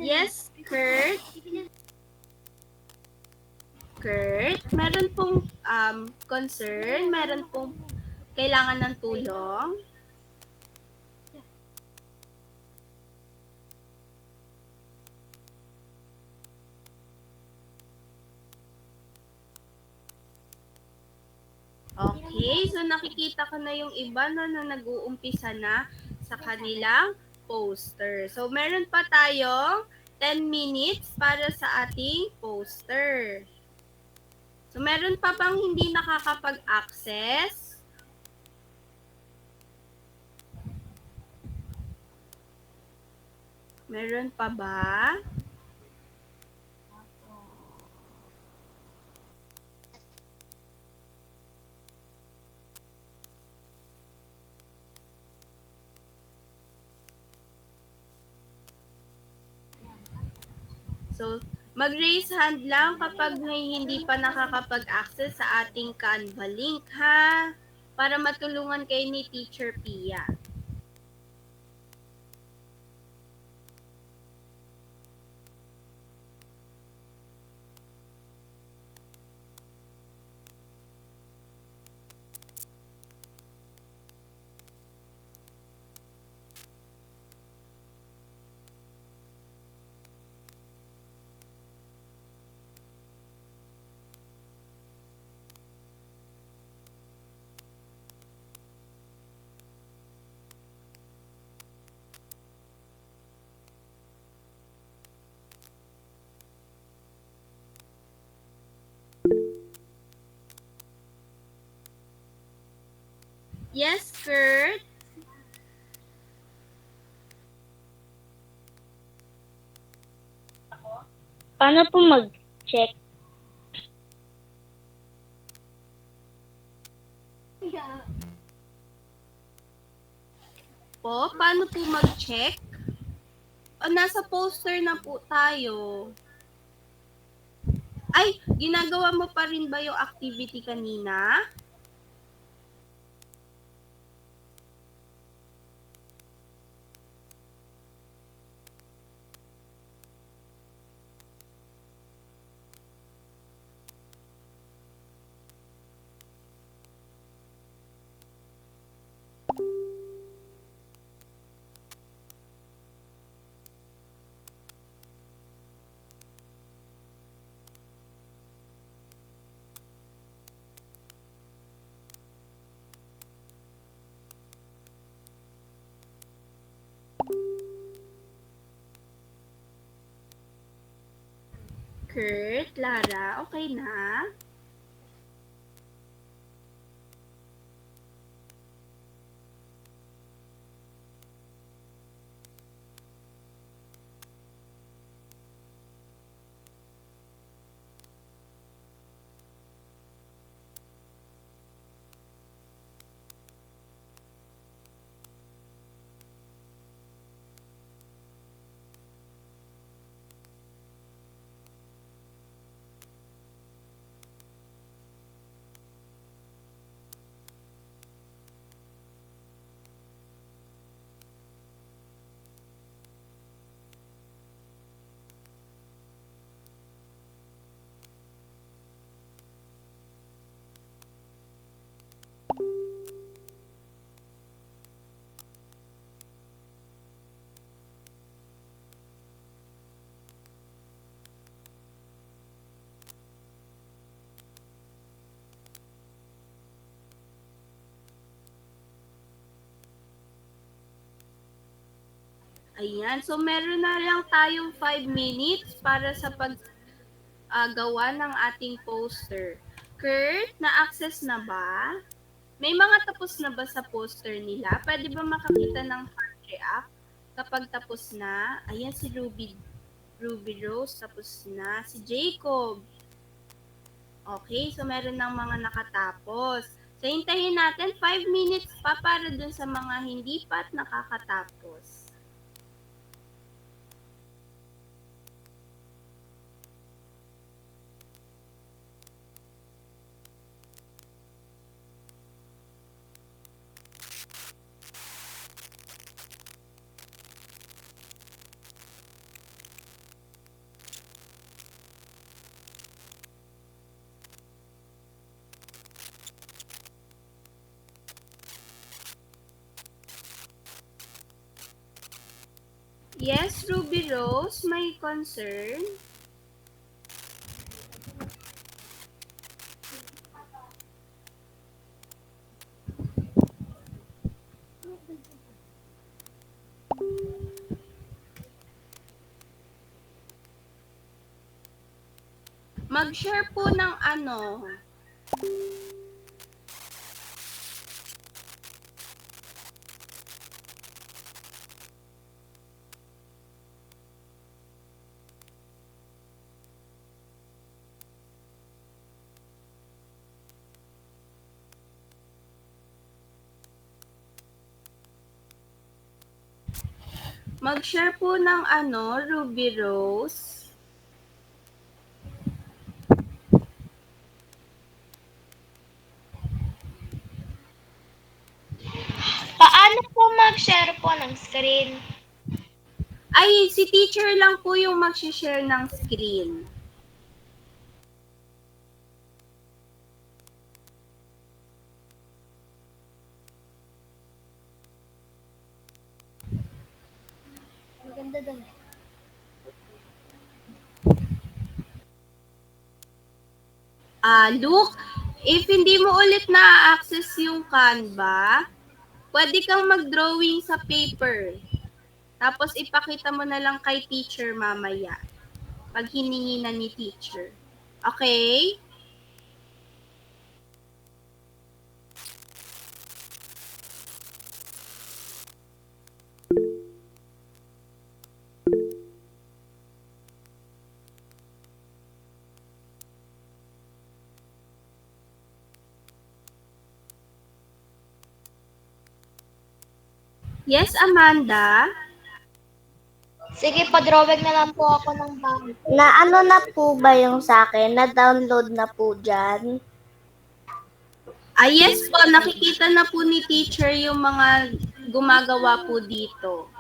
Yes, Kurt. Kurt, meron pong concern, meron pong kailangan ng tulong. Okay, so nakikita ko na yung iba na nag-uumpisa na sa kanilang poster. So meron pa tayong 10 minutes para sa ating poster. So meron pa bang hindi nakakapag-access? Meron pa ba? So, mag-raise hand lang kapag may hindi pa nakakapag-access sa ating Canva link, ha? Para matulungan kayo ni Teacher Pia. Yes, Kurt? Paano po mag-check? Po, paano po mag-check? Nasa poster na po tayo. Ay, ginagawa mo pa rin ba yung activity kanina? Kurt, Lara, okay na? Ayan, so meron na lang tayong 5 minutes para sa paggawa ng ating poster. Kurt, na-access na ba? May mga tapos na ba sa poster nila? Pwede ba makakita ng heart react kapag tapos na? Ayan, si Ruby Rose, tapos na. Si Jacob. Okay, so meron ng mga nakatapos. So, hintayin natin 5 minutes pa para dun sa mga hindi pa nakakatapos. Yes, Ruby Rose, may concern? Mag-share po ng ano. Mag-share po ng ano, Ruby Rose. Paano po mag-share po ng screen? Ay, si teacher lang po yung mag-share ng screen. Maganda doon. Look, if hindi mo ulit na-access yung Canva, pwede kang mag-drawing sa paper. Tapos ipakita mo na lang kay teacher mamaya. Pag hiningi na ni teacher. Okay? Yes, Amanda? Sige, pa-drawing na lang po ako ng bago. Na ano na po ba yung sa akin? Na-download na po dyan? Yes po, nakikita na po ni teacher yung mga gumagawa po dito.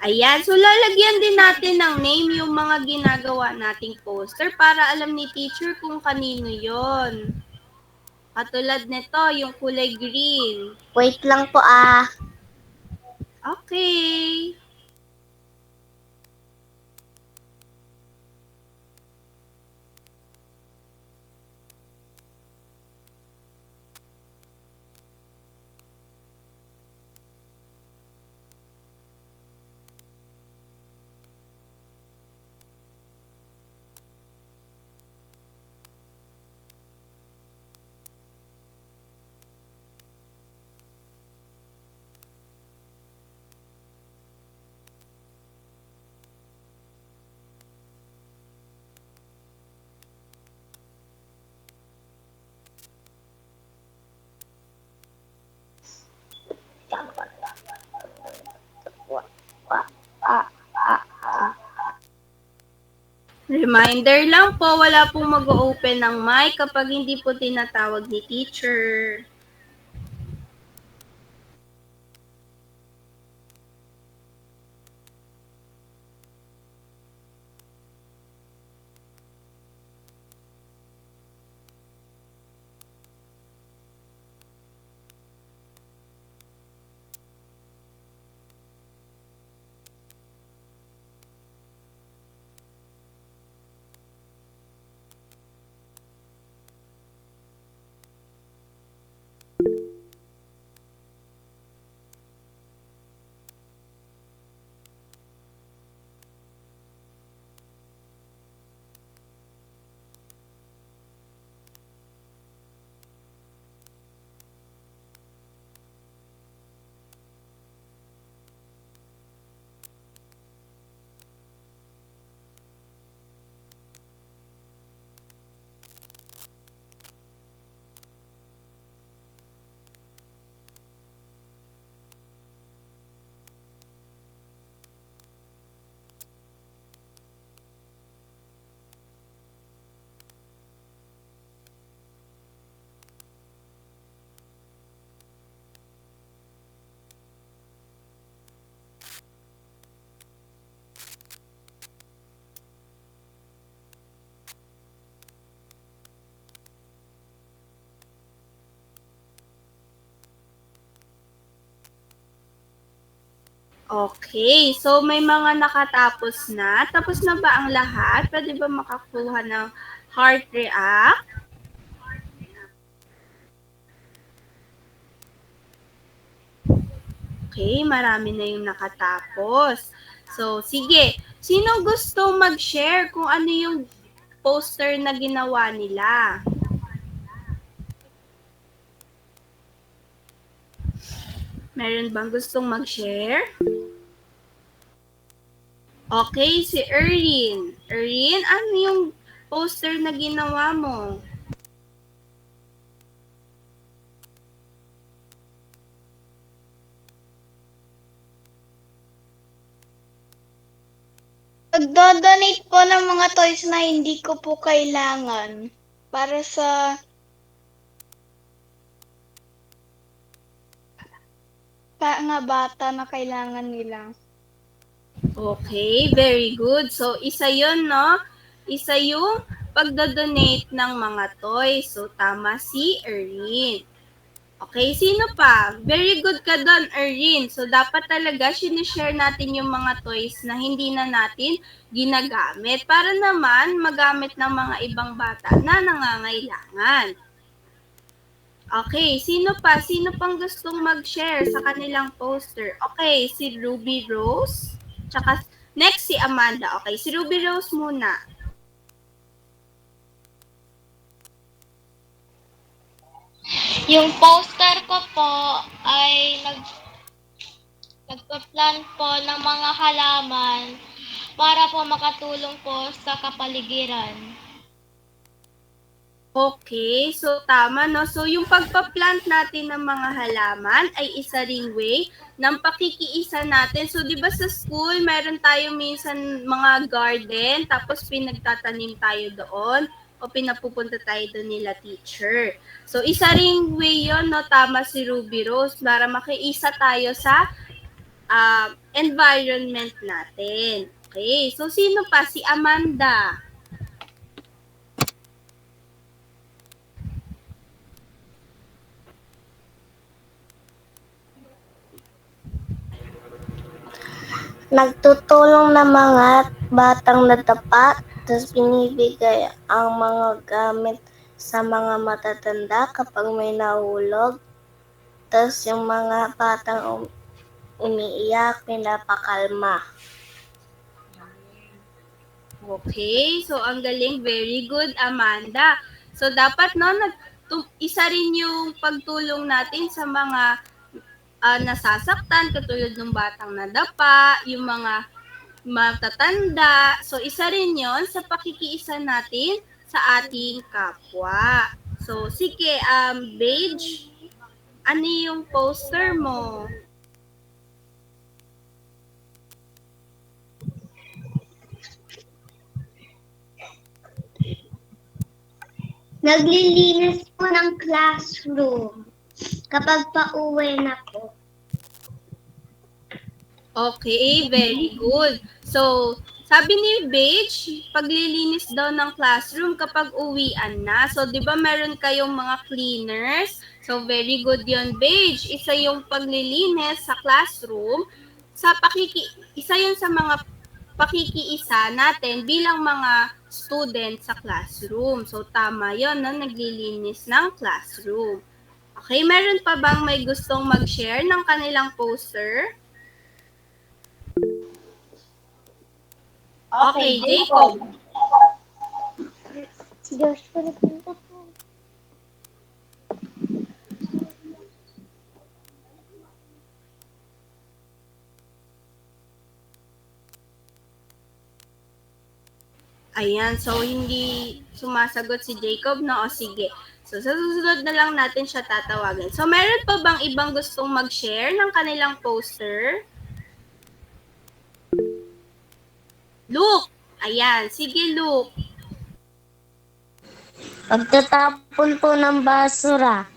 Ayan, so lalagyan din natin ng name yung mga ginagawa nating poster para alam ni teacher kung kanino yon. Katulad nito, yung kulay green. Wait lang po Okay. Reminder lang po, wala pong mag-open ng mic kapag hindi po tinatawag ni teacher. Okay, so may mga nakatapos na. Tapos na ba ang lahat? Pwede ba makakuha ng heart react? Okay, marami na yung nakatapos. So, sige. Sino gusto mag-share kung ano yung poster na ginawa nila? Meron bang gustong mag-share? Okay, si Erin. Erin, ano yung poster na ginawa mo? Nagdo-donate po ng mga toys na hindi ko po kailangan para sa mga bata na kailangan nila. Okay, very good. So, isa yun, no? Isa yung pagdodonate ng mga toys. So, tama si Erin. Okay, sino pa? Very good ka doon, Erin. So, dapat talaga sinishare natin yung mga toys na hindi na natin ginagamit para naman magamit ng mga ibang bata na nangangailangan. Okay, sino pa? Sino pang gustong mag-share sa kanilang poster? Okay, si Ruby Rose. Tsaka next si Amanda. Okay, si Ruby Rose muna. Yung poster ko po ay nagpa-plan po ng mga halaman para po makatulong po sa kapaligiran. Okay, so tama, no? So yung pagpa-plant natin ng mga halaman ay isa ring way ng pakikiisa natin. So di ba sa school, meron tayo minsan mga garden, tapos pinagtatanim tayo doon o pinapupunta tayo doon nila teacher. So isa ring way yon, no? Tama si Ruby Rose para makiisa tayo sa environment natin. Okay, so sino pa? Si Amanda. Nagtutulong na mga batang nadapa, tapos binibigay ang mga gamit sa mga matatanda kapag may nahulog. Tapos yung mga batang umiiyak, pinapakalma. Okay, so ang galing, very good, Amanda. So dapat no, isa rin yung pagtulong natin sa mga nasasaktan, katulad ng batang nadapa, yung mga matatanda. So isa rin yon sa pakikiisa natin sa ating kapwa. So sige, Beige, ano yung poster mo? Naglilinis po ng classroom kapag pauwi na po. Okay, very good. So, sabi ni Beige, paglilinis daw ng classroom kapag uwian na. So, di ba meron kayong mga cleaners? So, very good yon, Beige. Isa yung paglilinis sa classroom. Isa yun sa mga pakikiisa natin bilang mga student sa classroom. So, tama yon, no? Naglilinis ng classroom. Okay, meron pa bang may gustong mag-share ng kanilang poster? Okay, Jacob. Si Joshua nagpunta po. Ayan, so hindi sumasagot si Jacob, no? O sige. So, sa susunod na lang natin siya tatawagan. So, meron pa bang ibang gustong mag-share ng kanilang poster? Luke! Ayan, sige Luke. Pagtatapon po ng basura.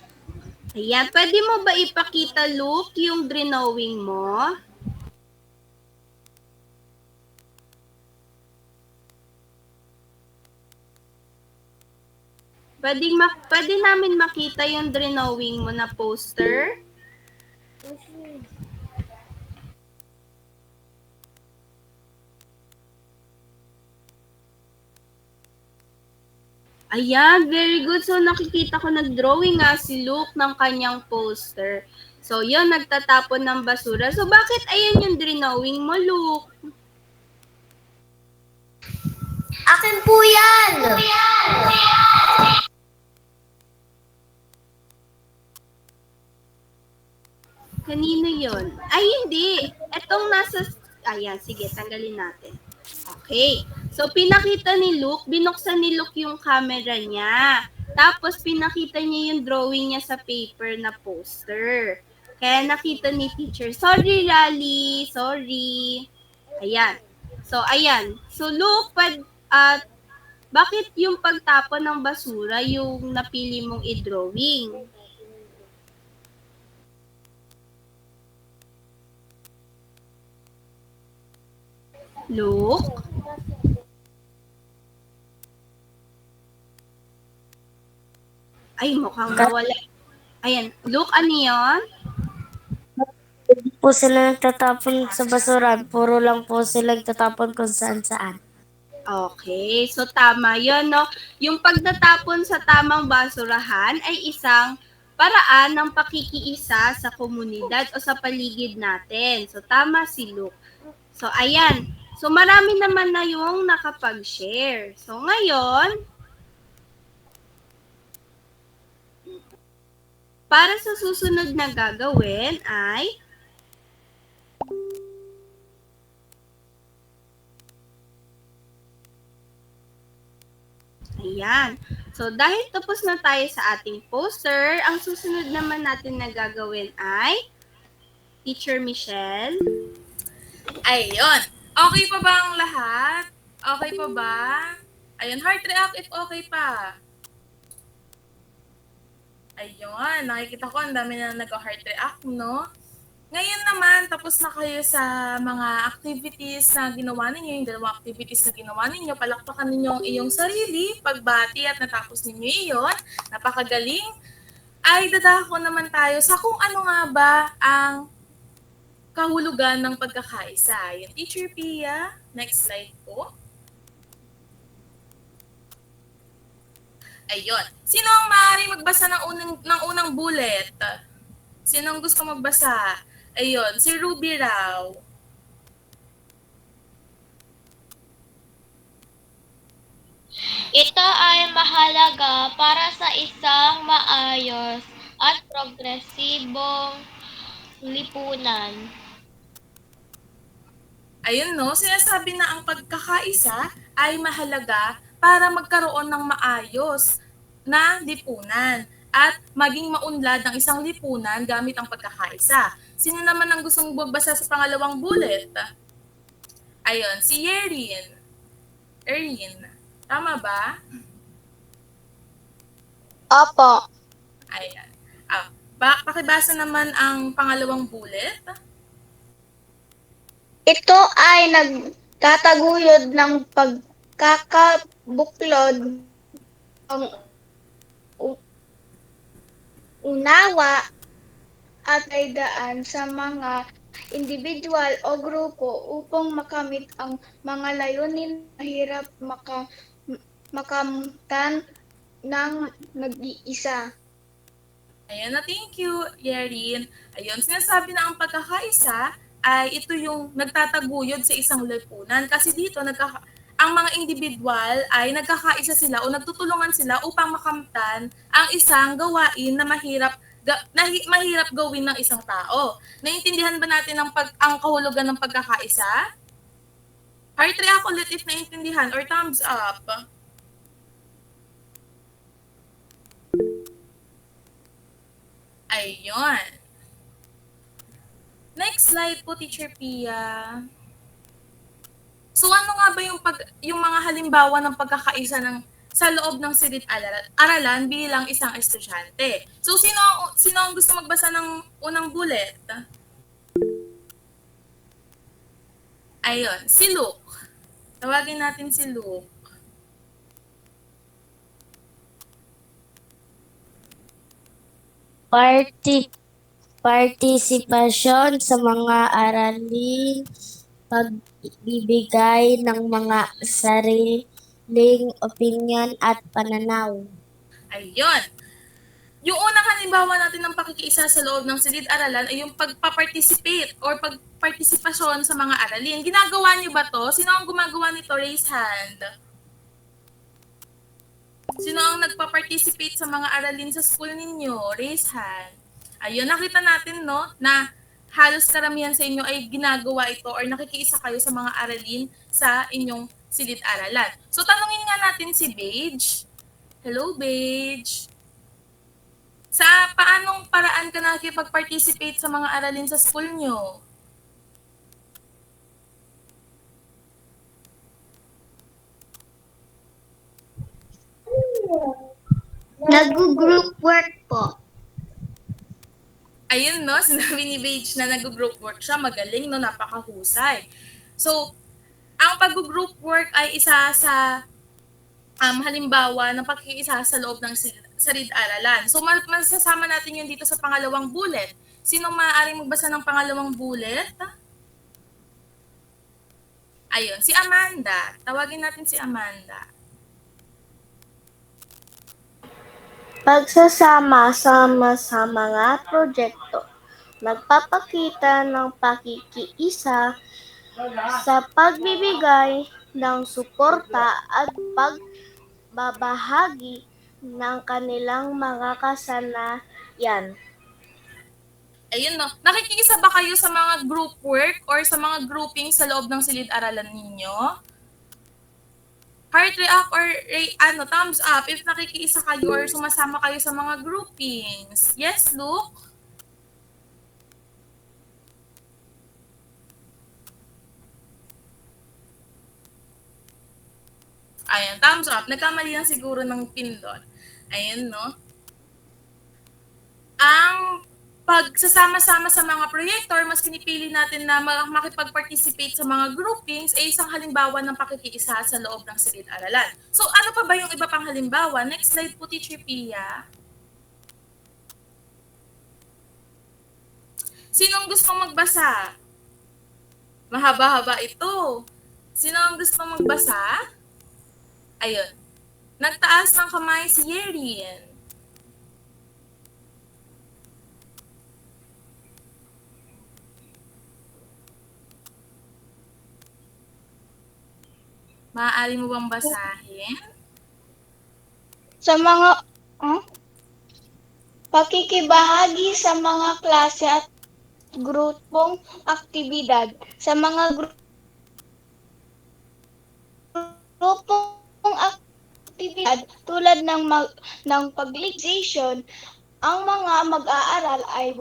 Ayan, pwede mo ba ipakita Luke yung drawing mo? Pwede namin makita yung drawing mo na poster? Ayan, very good. So, nakikita ko nag-drawing nga si Luke ng kanyang poster. So, yun, nagtatapon ng basura. So, bakit ayan yung drawing mo, Luke? Akin po yan! Kanino yon? Ay, hindi. Etong nasa... Ayan, sige, tanggalin natin. Okay. So, pinakita ni Luke, binuksan ni Luke yung camera niya. Tapos, pinakita niya yung drawing niya sa paper na poster. Kaya nakita ni teacher, sorry, Rally, sorry. Ayan. So, ayan. So, Luke, bakit yung pagtapon ng basura yung napili mong i-drawing? Luke? Ay, mukhang nawala. Ayan. Luke, ano yun? Hindi po sila nagtatapon sa basura. Puro lang po sila nagtatapon kung saan-saan. Okay. So, tama yun, no? Yung pagtatapon sa tamang basurahan ay isang paraan ng pakikiisa sa komunidad o sa paligid natin. So, tama si Luke. So, ayan. So, marami naman na yung nakapag-share. So, ngayon, para sa susunod na gagawin ay ayan. So, dahil tapos na tayo sa ating poster, ang susunod naman natin na gagawin ay Teacher Michelle. Ayun. Okay pa ba ang lahat? Okay pa ba? Ayun, heart react if okay pa. Ayun, nakikita ko ang dami na nag-heart react, no? Ngayon naman, tapos na kayo sa mga activities na ginawa ninyo, yung dalawang activities na ginawa ninyo, palakpakan ninyo ang iyong sarili, pagbati at natapos ninyo iyon, napakagaling, ay dadako naman tayo sa kung ano nga ba ang kahulugan ng pagkakaisa. Yung Teacher Pia, next slide po. Ayun. Sino ang maaaring magbasa ng unang bullet? Sino ang gusto magbasa? Ayun, si Ruby raw. Ito ay mahalaga para sa isang maayos at progresibong lipunan. Ayun no, sinasabi na ang pagkakaisa ay mahalaga para magkaroon ng maayos na lipunan at maging maunlad ang isang lipunan gamit ang pagkakaisa. Sino naman ang gustong magbasa sa pangalawang bullet? Ayun, si Yerin. Erin. Tama ba? Opo. Ayan. Pakibasa naman ang pangalawang bullet. Ito ay nagtataguyod ng pagkakabuklod ang unawa at ay daan sa mga individual o grupo upang makamit ang mga layunin na hirap makamtan ng nag-iisa. Ayan na, thank you, Yerin. Ayun, sinasabi na ang pagkakaisa ay ito yung nagtataguyod sa isang lipunan. Kasi dito, ang mga individual ay nagkakaisa sila o nagtutulungan sila upang makamtan ang isang gawain na mahirap gawin ng isang tao. Naintindihan ba natin ang kahulugan ng pagkakaisa? Heart react ulit if naintindihan or thumbs up. Ayun. Next slide po, Teacher Pia. So ano nga ba yung mga halimbawa ng pagkakaisa sa loob ng silid-aralan bilang isang estudyante? So sino ang gusto magbasa ng unang bullet? Ayun, si Luke. Tawagin natin si Luke. Partisipasyon sa mga aralin, pagbibigay ng mga sariling opinyon at pananaw. Ayun. Yung unang halimbawa natin ng pakikiisa sa loob ng silid-aralan ay yung pagpa-participate or pagpartisipasyon sa mga aralin. Ginagawa niyo ba to? Sino ang gumagawa nito? Raise hand. Sino ang nagpa-participate sa mga aralin sa school ninyo? Raise hand. Ayun, nakita natin no na halos karamihan sa inyo ay ginagawa ito or nakikiisa kayo sa mga aralin sa inyong silid-aralan. So tanungin nga natin si Beige. Hello, Beige. Sa paanong paraan ka nakikipag-participate sa mga aralin sa school nyo? Nag-group work po. Ayun no, sinabi ni Beige na nag-group work siya, magaling no, napakahusay. So, ang pag-group work ay isa sa halimbawa ng pagkikiisa sa loob ng silid-aralan. So, masasama natin yun dito sa pangalawang bullet. Sinong maaaring magbasa ng pangalawang bullet? Ayun, si Amanda. Tawagin natin si Amanda. Pagsasama-sama sa mga proyekto, nagpapakita ng pakikiisa sa pagbibigay ng suporta at pagbabahagi ng kanilang mga kasanayan. Ayun no, nakikiisa ba kayo sa mga group work or sa mga grouping sa loob ng silid-aralan ninyo? Heart react or thumbs up if nakikiisa kayo or sumasama kayo sa mga groupings. Yes, Luke? Ayan, thumbs up. Nagkamali lang siguro ng pindot. Ayan, no? Ang pagsasama-sama sa mga proyektor, mas pinipili natin na makipag-participate sa mga groupings ay isang halimbawa ng pakikiisa sa loob ng silid-aralan. So, ano pa ba yung iba pang halimbawa? Next slide po, Teacher Pia. Sinong gustong magbasa? Mahaba-haba ito. Sino ang gustong magbasa? Ayun. Nagtaas ng kamay si Yerin. Maaari mo bang basahin? Sa mga pakikibahagi sa mga klase at grupong aktibidad. Sa mga grupong aktibidad tulad ng pagligsation, ang mga mag-aaral ay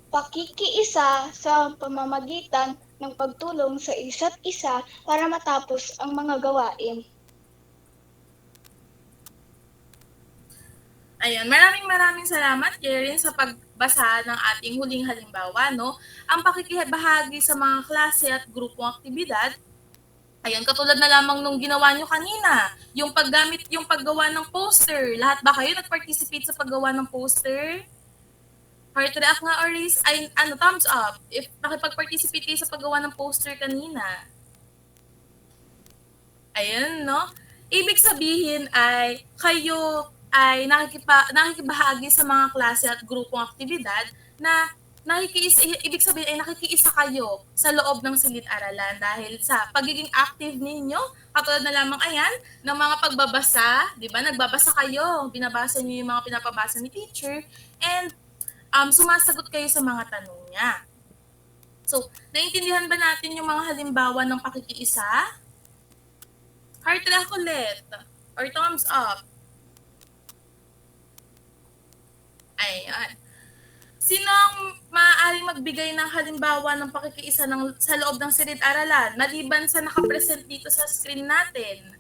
pakikiisa sa pamamagitan ng pagtulong sa isa't isa para matapos ang mga gawain. Ayan, maraming salamat, Yerin, sa pagbasa ng ating huling halimbawa, no? Ang pakikibahagi sa mga klase at grupong aktibidad, ayan, katulad na lamang nung ginawa nyo kanina, yung paggawa ng poster. Lahat ba kayo nag-participate sa paggawa ng poster? Heart react nga or raise, thumbs up if nakipag-participate kayo sa paggawa ng poster kanina. Ayun, no? Ibig sabihin ay kayo ay nakikibahagi sa mga klase at grupong aktibidad na ibig sabihin ay nakikiisa kayo sa loob ng silid-aralan dahil sa pagiging active ninyo, katulad na lamang ayan, ng mga pagbabasa, di ba? Nagbabasa kayo, binabasa niyo yung mga pinapabasa ni teacher, and sumasagot kayo sa mga tanong niya. So, naintindihan ba natin yung mga halimbawa ng pakikiisa? Heart react ulit. Or thumbs up. Ayan. Sinong maaaring magbigay ng halimbawa ng pakikiisa sa loob ng silid-aralan maliban sa nakapresent dito sa screen natin?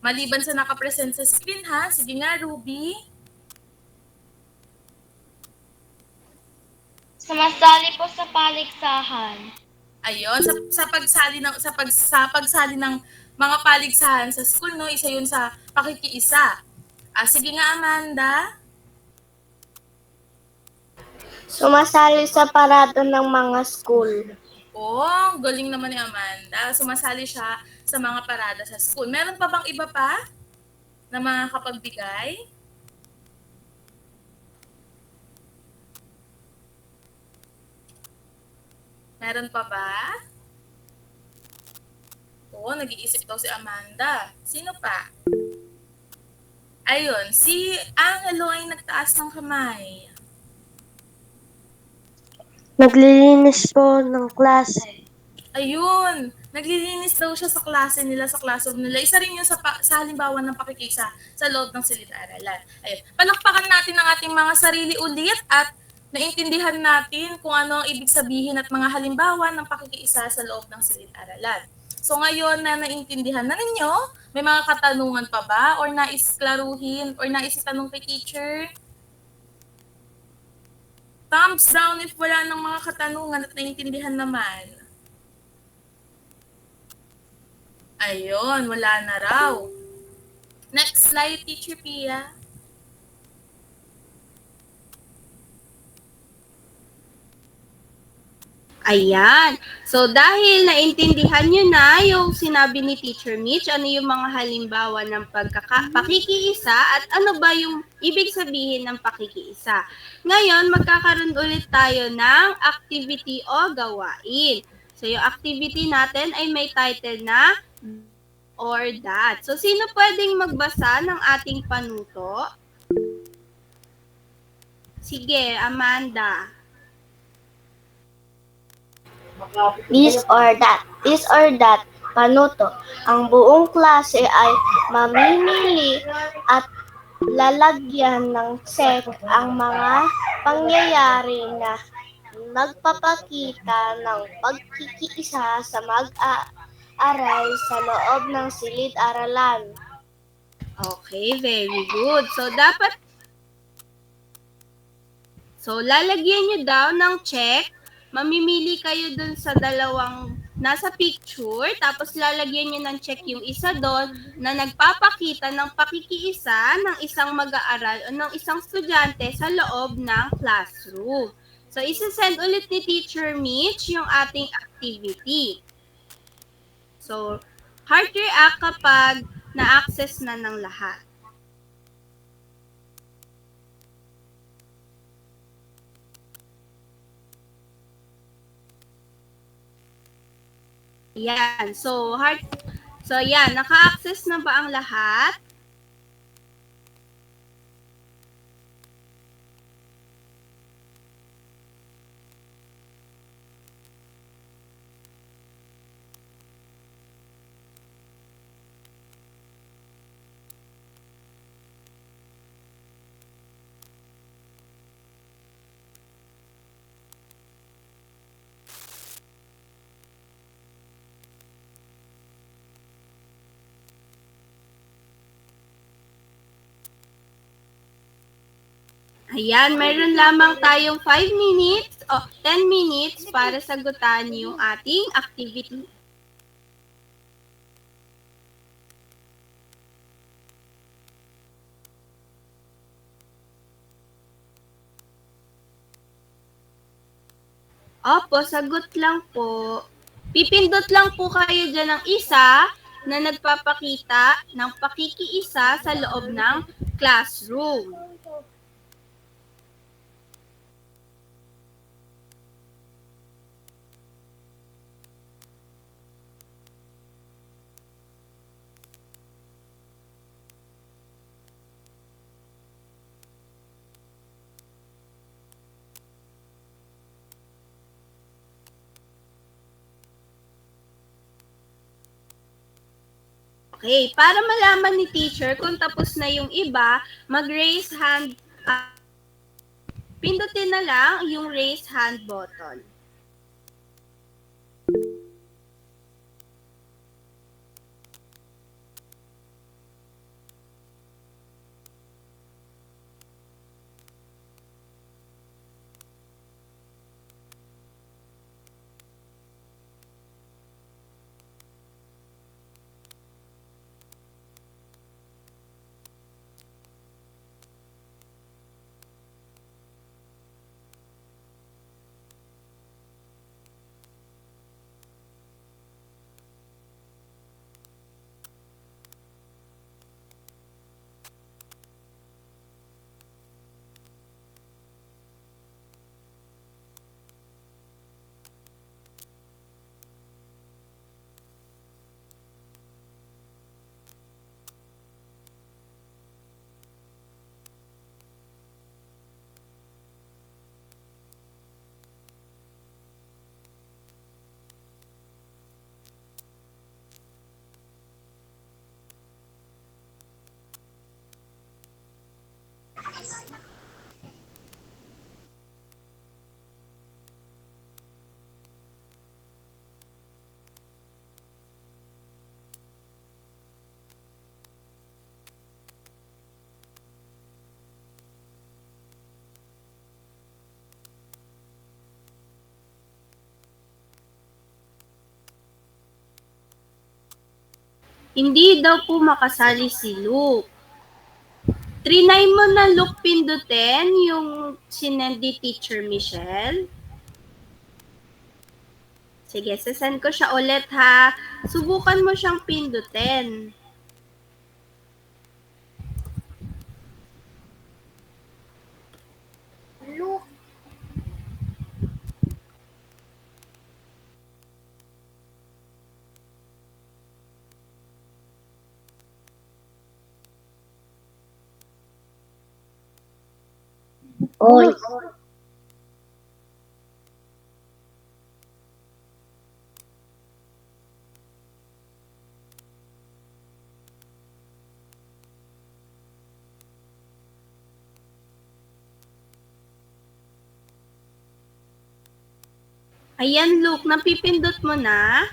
Maliban sa nakapresent sa screen, ha? Sige nga, Ruby. Sumasali po sa paligsahan. Ayun, sa pagsali ng mga paligsahan sa school, no, isa yun sa pakikiisa. Sige nga, Amanda. Sumasali sa parado ng mga school. Oh, galing naman ni Amanda. Sumasali siya sa mga parada sa school. Meron pa bang iba pa na makakapagbigay? Meron pa ba? Oo, nag-iisip daw si Amanda. Sino pa? Ayun, si Angelo ay nagtaas ng kamay. Naglilinis po ng klase. Ayun, naglilinis daw siya sa klase nila, sa classroom nila. Isa rin yun sa halimbawa ng pakikisa sa loob ng silid-aralan. Ayun, palakpakan natin ang ating mga sarili ulit at naintindihan natin kung ano ang ibig sabihin at mga halimbawa ng pakikiisa sa loob ng silid-aralan. So ngayon na naintindihan na ninyo, may mga katanungan pa ba or nais klaruhin or nais itanong kay teacher? Thumbs down if wala ng mga katanungan at naintindihan naman. Ayun, wala na raw. Next slide, Teacher Pia. Ayan. So, dahil naintindihan nyo na yung sinabi ni Teacher Mitch, ano yung mga halimbawa ng pakikiisa at ano ba yung ibig sabihin ng pakikiisa. Ngayon, magkakaroon ulit tayo ng activity o gawain. So, yung activity natin ay may title na or that. So, sino pwedeng magbasa ng ating panuto? Sige, Amanda. This or that. This or that. Panuto. Ang buong klase ay mamimili at lalagyan ng check ang mga pangyayari na nagpapakita ng pagkikiisa sa mag-aaral sa loob ng silid-aralan. Okay, very good. So, lalagyan nyo daw ng check. Mamimili kayo dun sa dalawang nasa picture, tapos lalagyan nyo ng check yung isa doon na nagpapakita ng pakikiisa ng isang mag-aaral o ng isang estudyante sa loob ng classroom. So, isa-send ulit ni Teacher Mitch yung ating activity. So, heart react kapag na-access na ng lahat. Yan. So, yan. Naka-access na ba ang lahat? Ayan, meron lamang tayong 5 minutes o 10 minutes para sagutan yung ating activity. Opo, sagot lang po. Pipindot lang po kayo dyan ng isa na nagpapakita ng pakikiisa sa loob ng classroom. Okay, para malaman ni teacher kung tapos na yung iba, mag-raise hand. Pindutin na lang yung raise hand button. Hindi daw po makasali si Luke. Trinay mo na Luke pindutin yung sinend ni Teacher Michelle. Sige, sasend ko siya ulit ha. Subukan mo siyang pindutin. Luke. Oy. Ayan, Luke, napipindot mo na?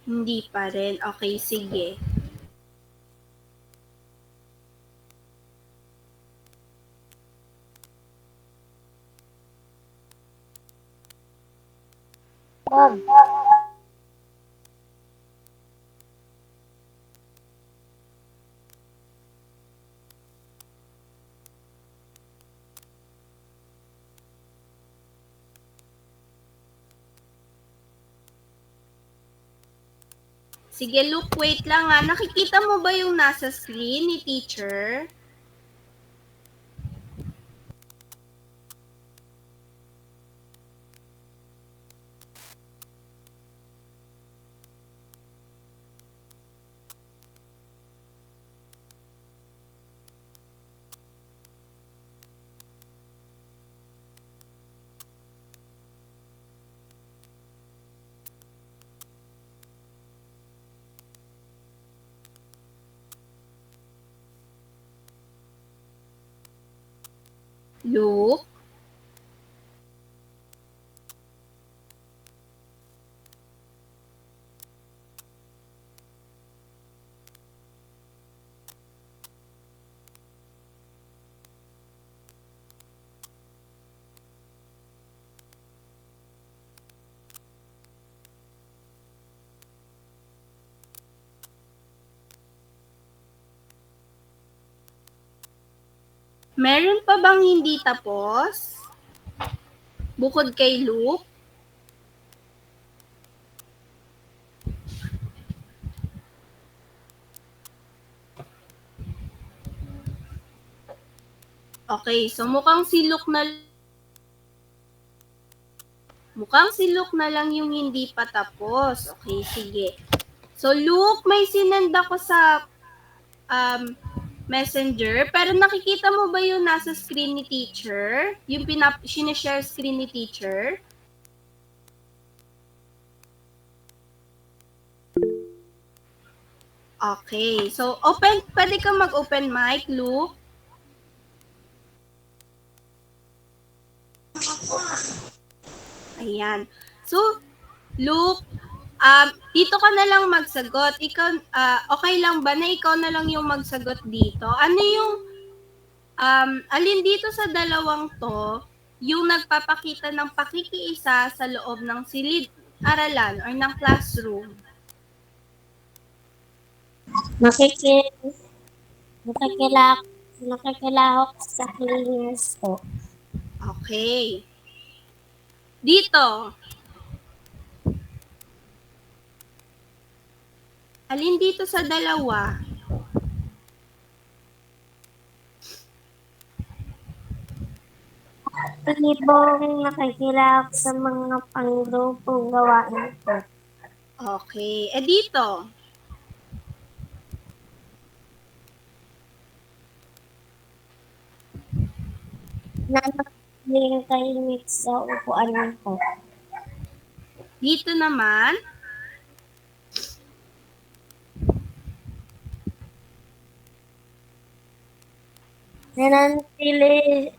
Hindi pa rin. Okay, sige. Bob. Sige, Luke, wait lang ha. Nakikita mo ba yung nasa screen ni teacher? Luke? Meron pa bang hindi tapos? Bukod kay Luke? Okay, so mukhang si Luke na lang yung hindi pa tapos. Okay, sige. So Luke, may sinend ako sa Messenger, pero nakikita mo ba yung nasa screen ni teacher? Yung sinishare screen ni teacher? Okay, so pwede ka mag-open mic, Luke? Ayan. So, Luke, dito ka na lang magsagot. Ikaw, okay lang ba na ikaw na lang yung magsagot dito? Ano yung, alin dito sa dalawang to, yung nagpapakita ng pakikiisa sa loob ng silid-aralan or ng classroom? Nakikilahok sa cleaners po. Okay. Dito. Alin dito sa dalawa? Libong nakikilahok sa mga panggrupong gawain po. Okay. Dito. Nanatiling tahimik sa upuan po. Dito naman. Nananatili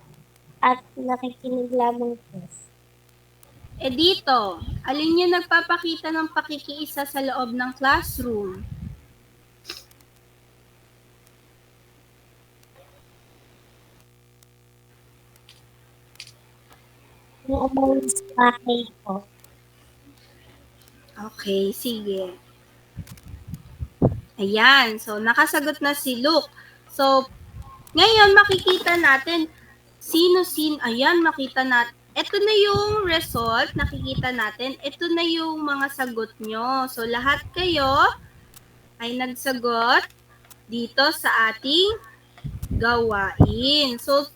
at nakikinig lamang po. Dito, alin yung nagpapakita ng pakikiisa sa loob ng classroom? Yung umalis bahay ko. Okay, sige. Ayan, so nakasagot na si Luke. So, ngayon makikita natin ayan, makita natin. Ito na yung result, nakikita natin. Ito na yung mga sagot nyo. So, lahat kayo ay nagsagot dito sa ating gawain. So,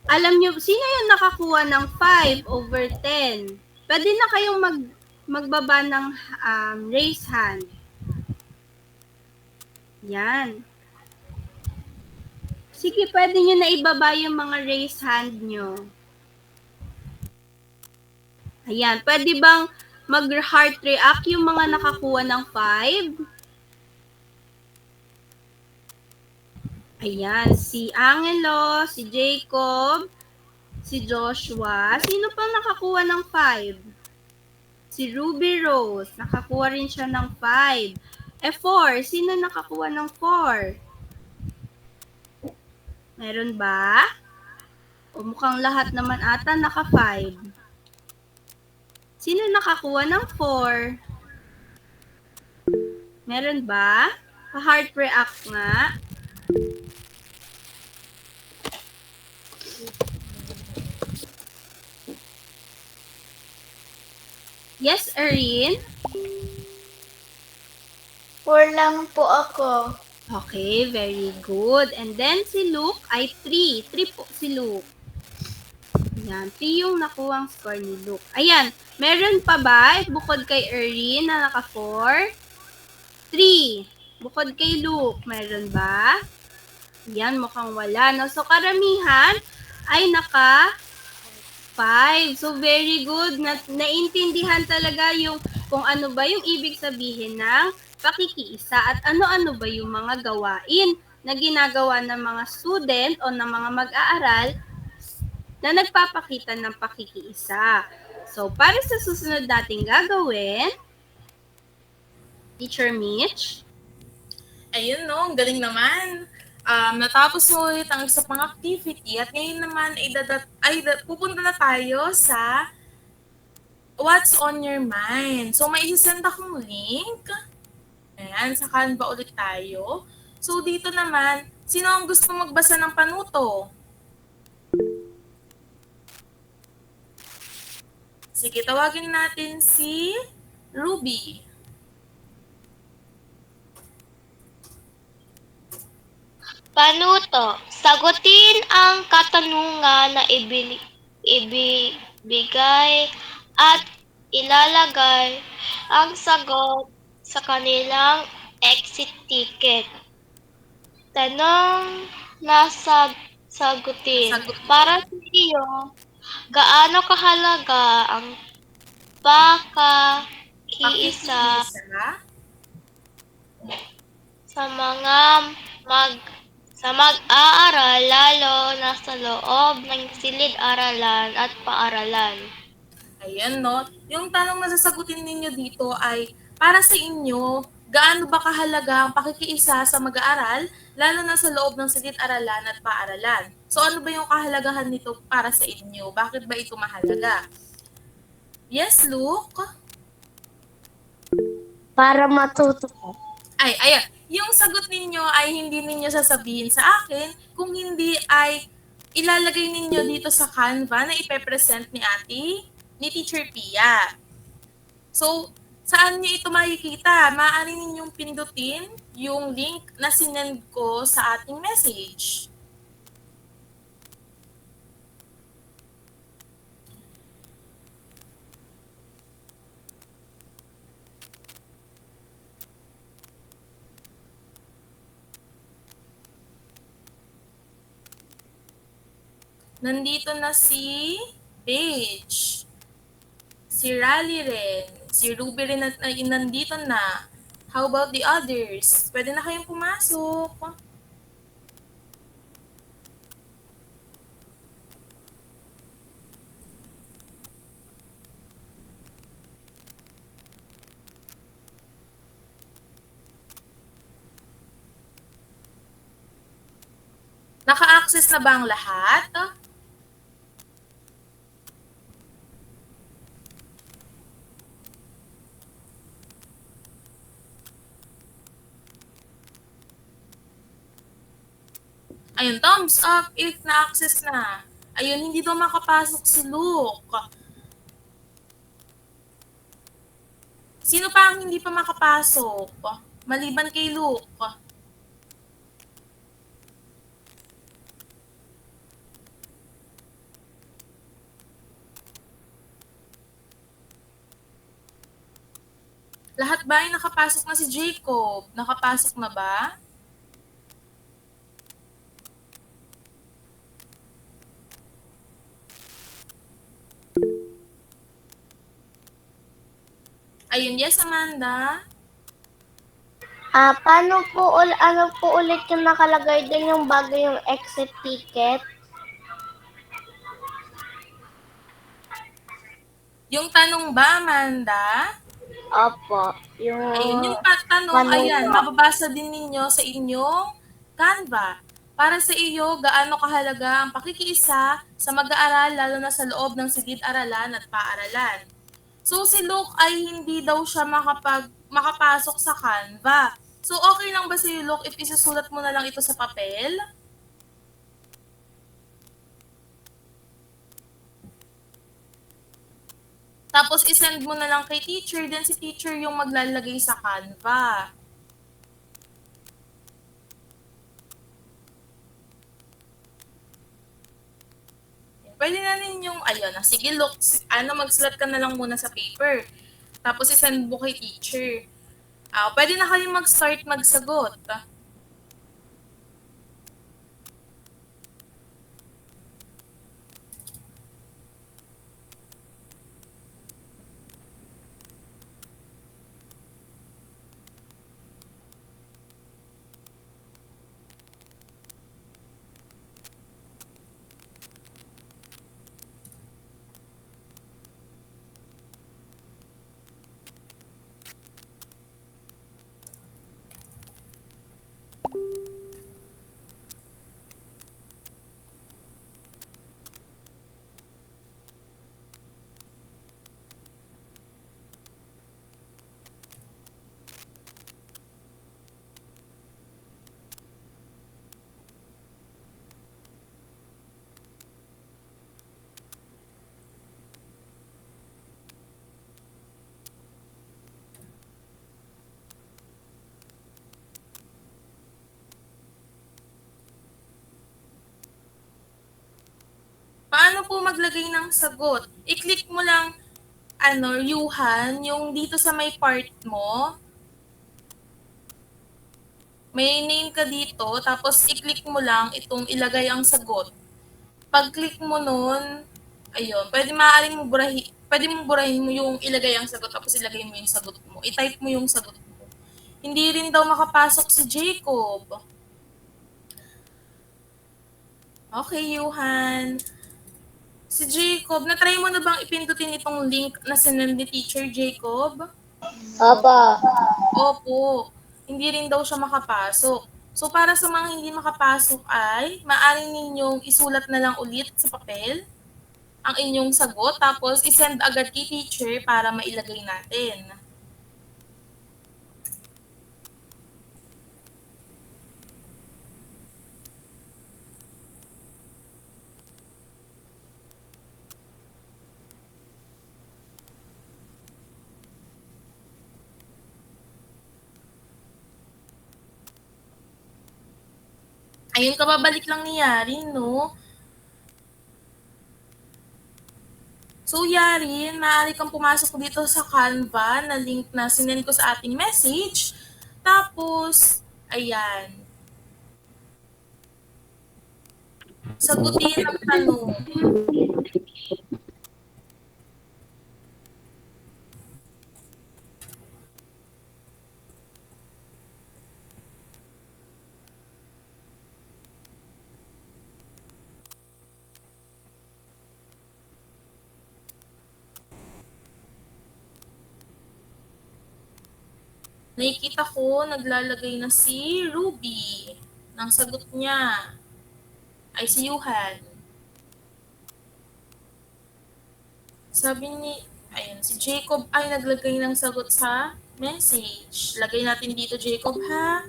alam nyo, sino yung nakakuha ng 5/10? Pwede na kayong magbaba ng raise hand. Yan. Sige, pwede nyo na ibaba yung mga raise hand nyo. Ayan, pwede bang mag-heart react yung mga nakakuha ng 5? Ayan, si Angelo, si Jacob, si Joshua. Sino pang nakakuha ng 5? Si Ruby Rose, nakakuha rin siya ng 5. 4, sino nakakuha ng 4? Meron ba? O mukhang lahat naman ata naka 5. Sino nakakuha ng 4? Meron ba? Pa-heart react nga. Yes, Erin? 4 lang po ako. Okay, very good. And then si Luke ay 3. 3 po si Luke. Ayan, 3 yung nakuhang score ni Luke. Ayan, meron pa ba bukod kay Erin na naka 4? 3. Bukod kay Luke, meron ba? Ayan, mukhang wala. No? So, karamihan ay naka 5. So, very good. Naintindihan talaga yung kung ano ba yung ibig sabihin ng pakikiisa at ano-ano ba yung mga gawain na ginagawa ng mga student o ng mga mag-aaral na nagpapakita ng pakikiisa. So, para sa susunod nating gagawin, Teacher Mitch? Ayun no, ang galing naman. Natapos mo ulit ang isa pang activity at ngayon naman pupunta na tayo sa What's on your mind. So may isasend akong link. Ayan, sa Canva ulit tayo. So dito naman, sino ang gusto magbasa ng panuto? Sige, tawagin natin si Ruby. Panuto, sagutin ang katanungan na ibibigay at ilalagay ang sagot sa kanilang exit ticket. Tanong na sagutin. Para sa iyo, gaano kahalaga ang pakikiisa sa mga mag-aaral, lalo na sa loob ng silid-aralan at paaralan? Ayan, no? Yung tanong na sasagutin ninyo dito ay, para sa inyo, gaano ba kahalaga ang pakikiisa sa mag-aaral, lalo na sa loob ng silid-aralan at paaralan? So, ano ba yung kahalagahan nito para sa inyo? Bakit ba ito mahalaga? Yes, Luke? Para matuto ko. Ayan. Yung sagot ninyo ay hindi ninyo sasabihin sa akin, kung hindi ay ilalagay ninyo dito sa Canva na ipepresent ni Teacher Pia. So, saan nyo ito makikita? Maaari ninyong pindutin yung link na sinend ko sa ating message. Nandito na si Paige. Si Rally rin. Si Ruby rin nandito na. How about the others? Pwede na kayong pumasok. Naka-access na ba ang lahat? Ayun, thumbs up if na-access na. Ayun, hindi daw makapasok si Luke. Sino pa ang hindi pa makapasok? Maliban kay Luke. Lahat ba ay nakapasok na si Jacob? Nakapasok na ba? Ayun, yes, Amanda. Paano po, ano po ulit yung nakalagay din yung bago yung exit ticket? Yung tanong ba, Amanda? Opo, Ayun, yung tanong, Tanong ayan, po. mababasa din ninyo sa inyong Canva. Para sa iyo, gaano kahalaga ang pakikiisa sa mag-aaral lalo na sa loob ng silid-aralan at paaralan. So si Luke ay hindi daw siya makapasok sa Canva. So okay lang ba si Luke if isusulat mo na lang ito sa papel? Tapos isend mo na lang kay teacher, then si teacher yung maglalagay sa Canva. Pwede na ninyong, ayun, sige Luke, magsulat ka na lang muna sa paper. Tapos isend mo kay teacher. Pwede na kayong mag-start magsagot. Paano po maglagay ng sagot? I-click mo lang, Yuhan, yung dito sa may part mo. May name ka dito, tapos i-click mo lang itong ilagay ang sagot. Pag-click mo nun, ayun, pwede mong burahin mo yung ilagay ang sagot, tapos ilagay mo yung sagot mo. I-type mo yung sagot mo. Hindi rin daw makapasok si Jacob. Okay, Yuhan. Si Jacob, na-try mo na bang ipindutin itong link na sinend ni Teacher Jacob? Opo. Hindi rin daw siya makapasok. So para sa mga hindi makapasok ay maaari ninyong isulat na lang ulit sa papel ang inyong sagot tapos isend agad kay teacher para mailagay natin. Ayun, kababalik lang ni Yarin, no? So, Yarin, maaari kang pumasok dito sa Canva na link na sinend ko sa ating message. Tapos, ayan. Sagutin ang tanong. Nakikita ko, naglalagay na si Ruby ng sagot niya. Ay, si Yuhan. Sabi ni, ayun, si Jacob ay naglagay ng sagot sa message. Lagay natin dito, Jacob, ha?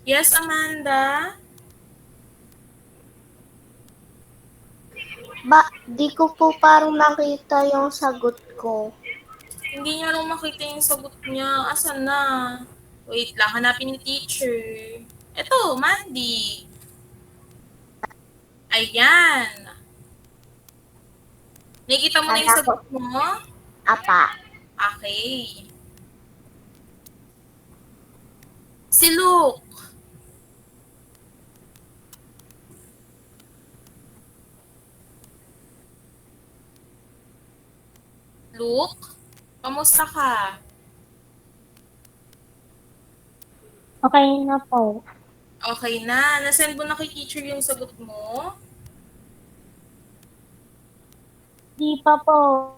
Yes, Amanda? Di ko po parang nakita yung sagot ko. Hindi niya raw makita yung sagot niya. Asan na? Wait lang, hanapin ni teacher. Eto, Mandy. Ayan. Nakikita mo na yung Kala ko, sagot mo? apa. Okay. Si Luke. Luke, kamusta ka? Okay na po. Okay na. Nasend mo na kay teacher yung sagot mo? Di pa po.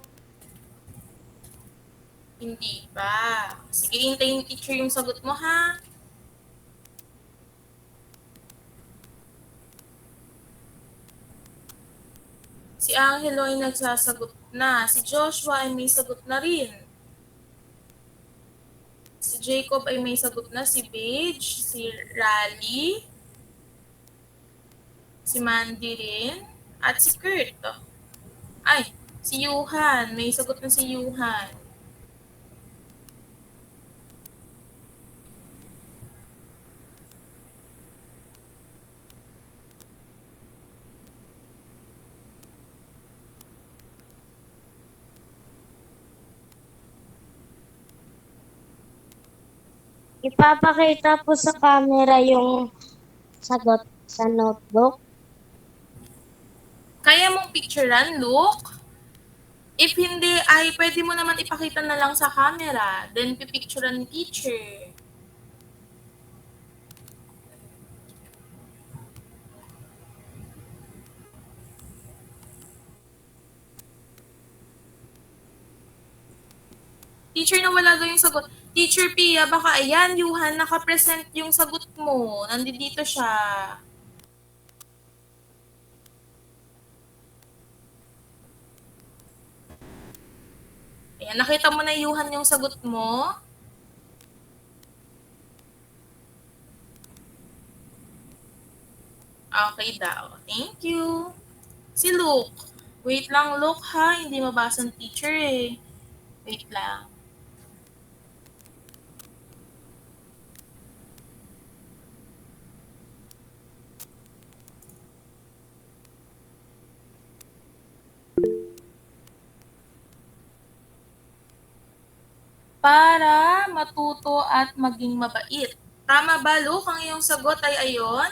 Hindi pa. Sige, hintayin ni teacher yung sagot mo, ha? Si Angelo ay nagsasagot na. Si Joshua ay may sagot na rin. Si Jacob ay may sagot na. Si Paige, si Raleigh, si Mandy rin, at si Kurt. Ay, si Yuhan. May sagot na si Yuhan. Ipapakita po sa camera yung sagot sa notebook. Kaya mong picturean, Luke? If hindi, ay pwede mo naman ipakita na lang sa camera. Then, pipicturean ni teacher. Teacher, nawala daw yung sagot. Teacher Pia, baka ayan, Yuhan, nakapresent yung sagot mo. Nandito siya. Ayan, nakita mo na, Yuhan, yung sagot mo? Okay daw. Thank you. Si Luke. Wait lang, Luke, ha? Hindi mabasa ng teacher, eh. Wait lang. Para matuto at maging mabait. Tama ba, Luke? Ang iyong sagot ay ayon?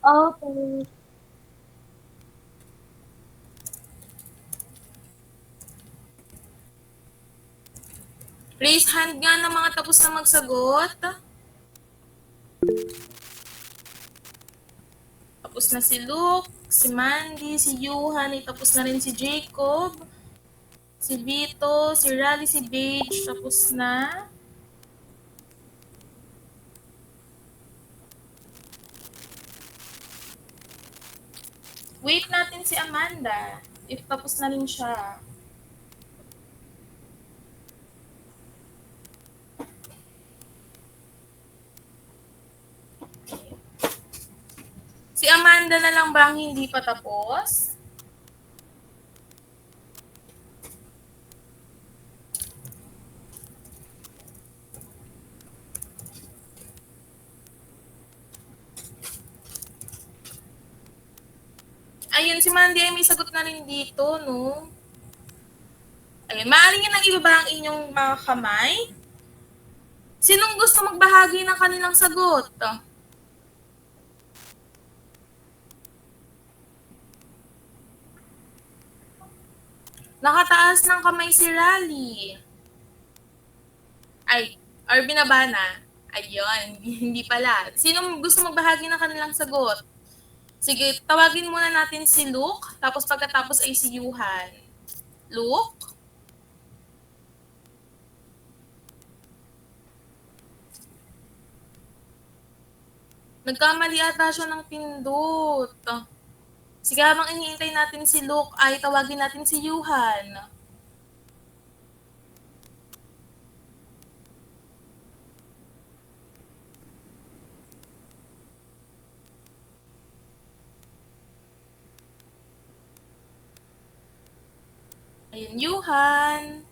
Okay. Raise hand nga ng mga tapos na magsagot. Tapos na si Luke, si Mandy, si Yuhan, tapos na rin si Jacob, si Vito, si Raleigh, si Paige, tapos na. Wait natin si Amanda, if tapos na rin siya. Si Amanda na lang ba ang hindi pa tapos? Ayun, si Mandy ay may sagot na rin dito, no? Ayun, maaari nyo nang ibaba ang inyong mga kamay. Sinong gusto magbahagi ng kanilang sagot? Nakataas ng kamay si Raleigh. Ay, or binaba na. Ayun, hindi pala. Sinong gusto magbahagi ng kanilang sagot? Sige, tawagin muna natin si Luke, tapos pagkatapos ay si Yuhan. Luke? Nagkamali ata siya ng pindot. Sige, habang iniintay natin si Luke, ay tawagin natin si Yuhan. Ayun, Yuhan.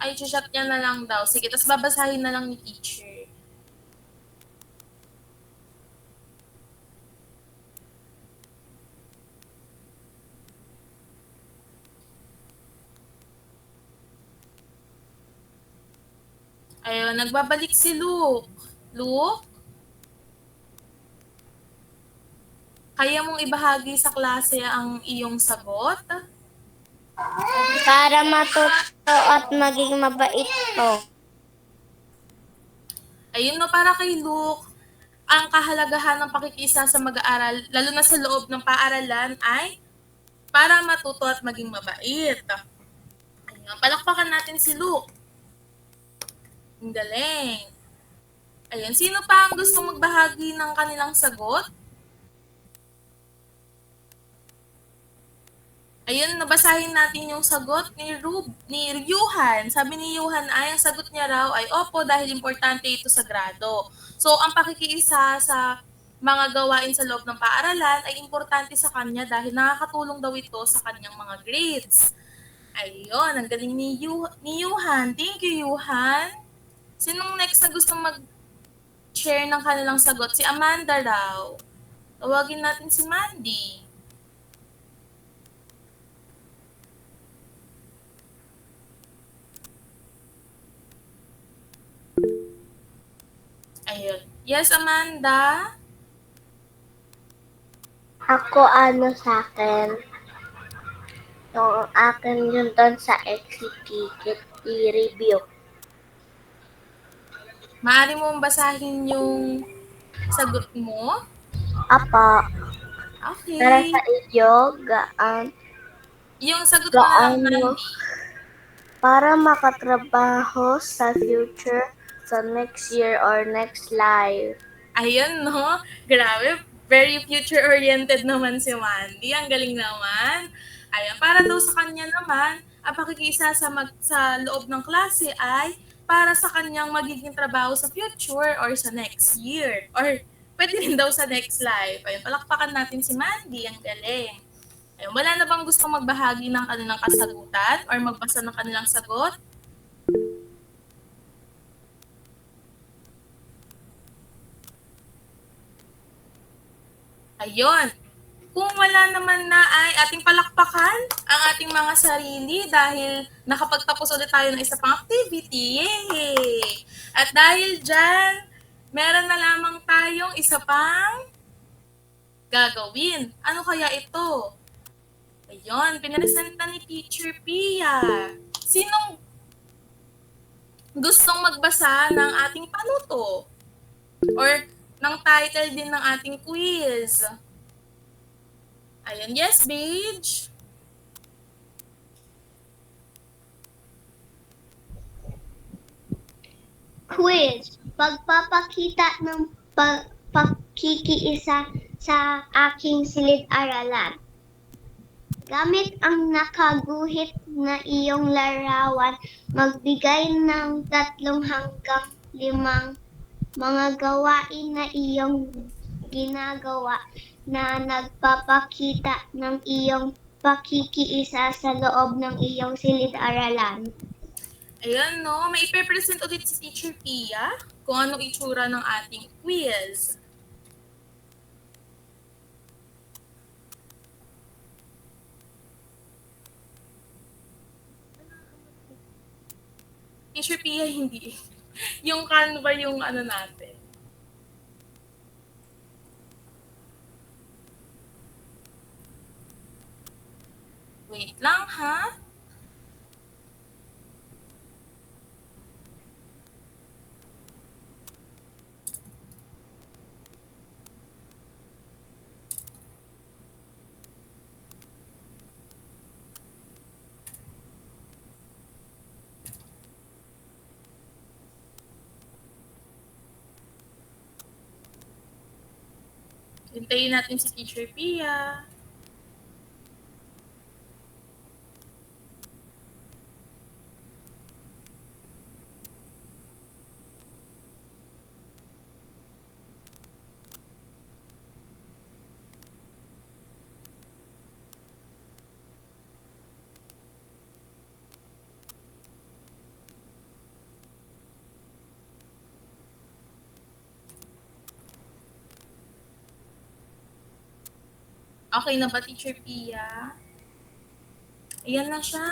Ay, chat niya na lang daw. Sige, tapos babasahin na lang ni teacher. Ayun, nagbabalik si Luke. Luke? Kaya mong ibahagi sa klase ang iyong sagot? Para matuto at maging mabait po. Ayun no, para kay Luke, ang kahalagahan ng pakikisa sa mag-aaral, lalo na sa loob ng paaralan, ay para matuto at maging mabait. Ayun, palakpakan natin si Luke. Ang galing. Ayun, sino pa ang gustong magbahagi ng kanilang sagot? Ayun, nabasahin natin yung sagot ni Yuhan. Sabi ni Yuhan ay, ang sagot niya raw ay, opo, dahil importante ito sa grado. So, ang pakikiisa sa mga gawain sa loob ng paaralan ay importante sa kanya dahil nakakatulong daw ito sa kanyang mga grades. Ayun, ang galing ni Yuhan. Thank you, Yuhan. Sinong next na gusto mag-share ng kanilang sagot? Si Amanda raw. Tawagin natin si Mandy. Ayun. Yes, Amanda? Ako sa akin, yung akin yun doon sa exit ticket i-review. Maaari mong basahin yung sagot mo? Apa, para Okay. sa iyo, Yung sagot mo na lang, gaano Mandy. para makatrabaho sa future, sa next year or next life. Ayun, no? Grabe. Very future-oriented naman si Mandy. Ang galing naman. Ayun, para daw sa kanya naman, ang pakikisa sa loob ng klase ay para sa kanyang magiging trabaho sa future or sa next year. Or pwede rin daw sa next life. Ayun, palakpakan natin si Mandy. Ang galing. Ayun, wala na bang gusto magbahagi ng kanilang kasagutan or magbasa ng kanilang sagot? Ayun. Kung wala naman na ay ating palakpakan ang ating mga sarili dahil nakapagtapos ulit tayo ng isa pang activity. Yay! At dahil dyan, meron na lamang tayong isa pang gagawin. Ano kaya ito? Ayun, pinaresenta ni Teacher Pia. Sinong gustong magbasa ng ating panuto? Or ng title din ng ating quiz? Ayun, yes, Paige? Quiz. Pagpapakita ng pakikiisa sa aking silid-aralan. Gamit ang nakaguhit na iyong larawan, magbigay ng 3 hanggang 5 mga gawain na iyong ginagawa na nagpapakita ng iyong pakikiisa sa loob ng iyong silid-aralan. Ayan, no? May ipe-present ulit si Teacher Pia kung ano itsura ng ating quiz. Teacher Pia, hindi. Yung Canva yung ano natin. Wait lang, ha? Hintayin natin si Teacher Pia. Okay na ba, Teacher Pia? Ayan na siya.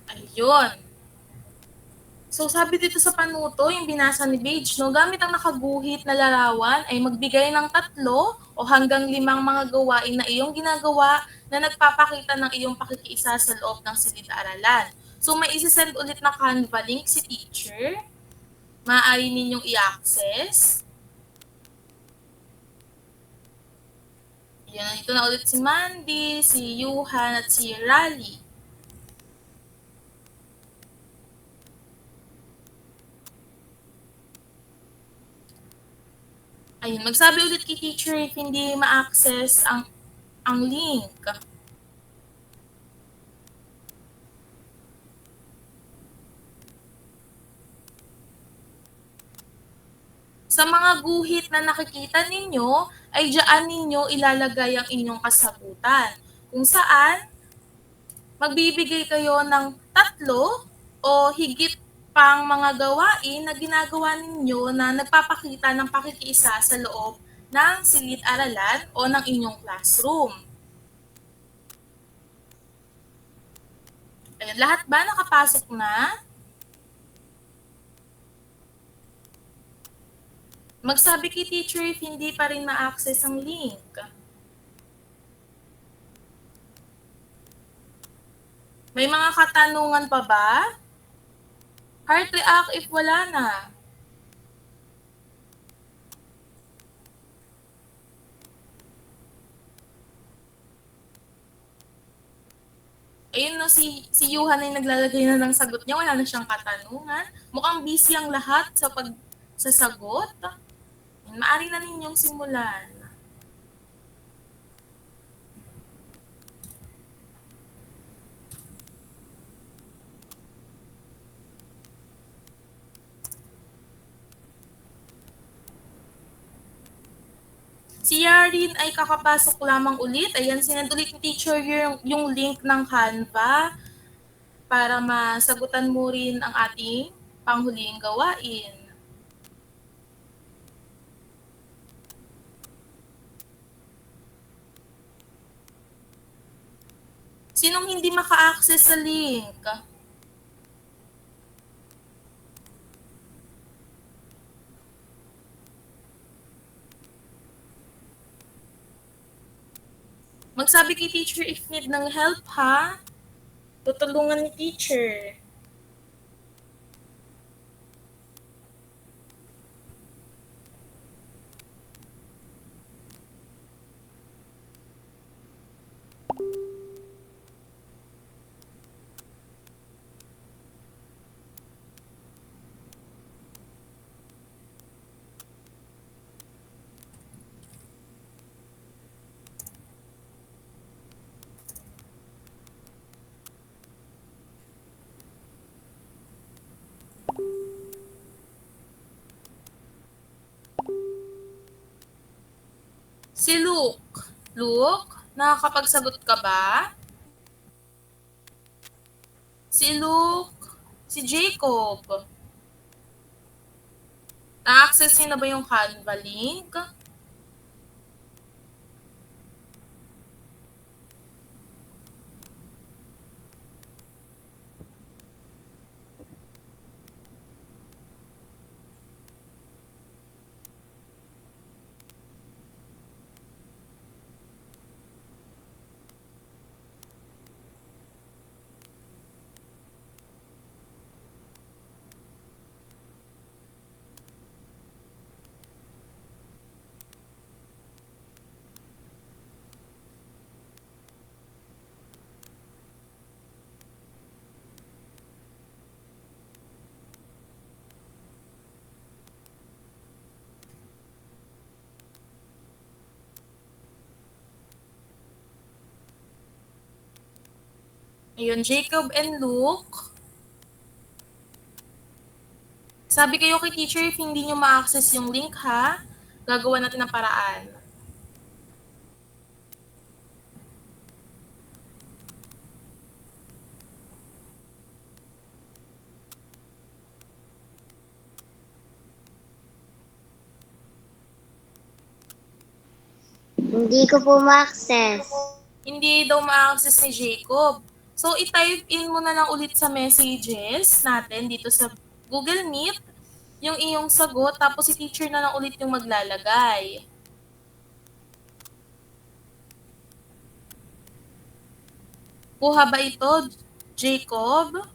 Ayun. So, sabi dito sa panuto, yung binasa ni Paige, no, gamit ang nakaguhit na larawan ay magbigay ng 3 o hanggang 5 mga gawain na iyong ginagawa na nagpapakita ng iyong pakikiisa sa loob ng silid-aralan. So, may isi-send ulit na Canva link si teacher. Maaari ninyong i-access. Yan, ito na ulit si Mandy, si Yuhan, at si Rally. Ayun, magsabi ulit kay teacher if hindi ma-access ang link. Sa mga guhit na nakikita ninyo, ay diyan ninyo ilalagay ang inyong kasagutan. Kung saan, magbibigay kayo ng 3 o higit pang mga gawain na ginagawa ninyo na nagpapakita ng pakikiisa sa loob ng silid-aralan o ng inyong classroom. Ayan, lahat ba nakapasok na? Magsabi kay teacher if hindi pa rin ma-access ang link. May mga katanungan pa ba? Heart react if wala na. Ayun no, si Yuhan ay naglalagay na ng sagot niya. Wala na siyang katanungan. Mukhang busy ang lahat sa sagot. Maaari na ninyong simulan. Si Yarin ay kakapasok lamang ulit. Ayan, sinend ulit ni teacher yung link ng Canva para masagutan mo rin ang ating panghuling gawain. Sinong hindi maka-access sa link? Magsabi kay teacher if need ng help ha. Tutulungan ni teacher. Si Luke. Luke, nakakapagsagot ka ba? Si Luke. Si Jacob. Na-access niyo na ba yung Canva link? Ayun, Jacob and Luke. Sabi kayo kay teacher if hindi nyo ma-access yung link ha, gagawa natin ng paraan. Hindi ko po ma-access. Hindi daw ma-access ni Jacob. So, i-type in mo na lang ulit sa messages natin dito sa Google Meet yung iyong sagot, tapos si teacher na lang ulit yung maglalagay. Kuha ba ito, Jacob?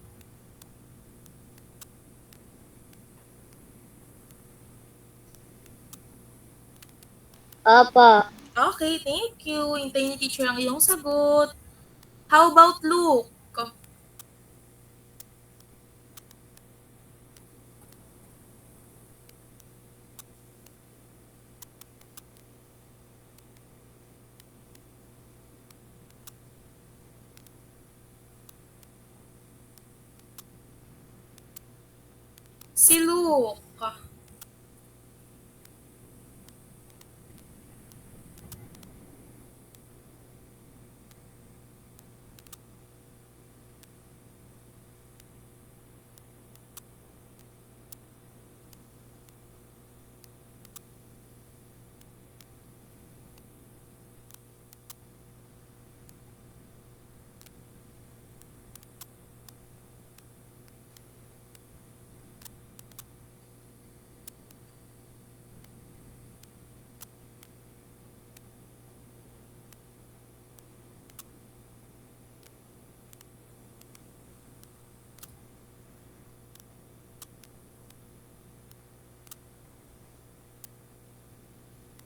Opo. Okay, thank you. Hintayin ni teacher ang iyong sagot. How about Luke? Si Luke.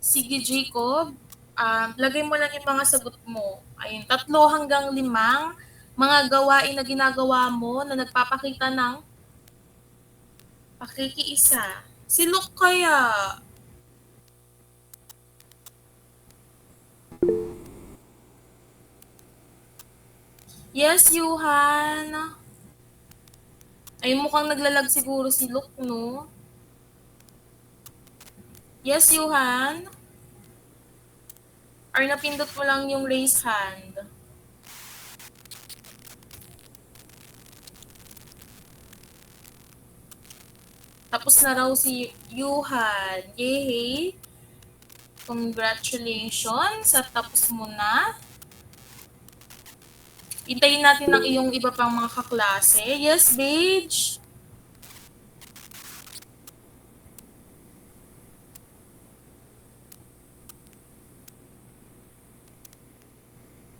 Sige, Jacob. Lagay mo lang yung mga sagot mo. Ayun, 3 hanggang 5 mga gawain na ginagawa mo na nagpapakita ng pakikiisa. Si Luke kaya. Yes, Yuhan. Ay, mukhang naglalag siguro si Luke, no? Yes, Yuhan. Or napindot mo lang yung raise hand. Tapos na raw si Yuhan. Yay! Congratulations! At tapos mo na. Hintayin natin ang iyong iba pang mga kaklase. Yes, Beige?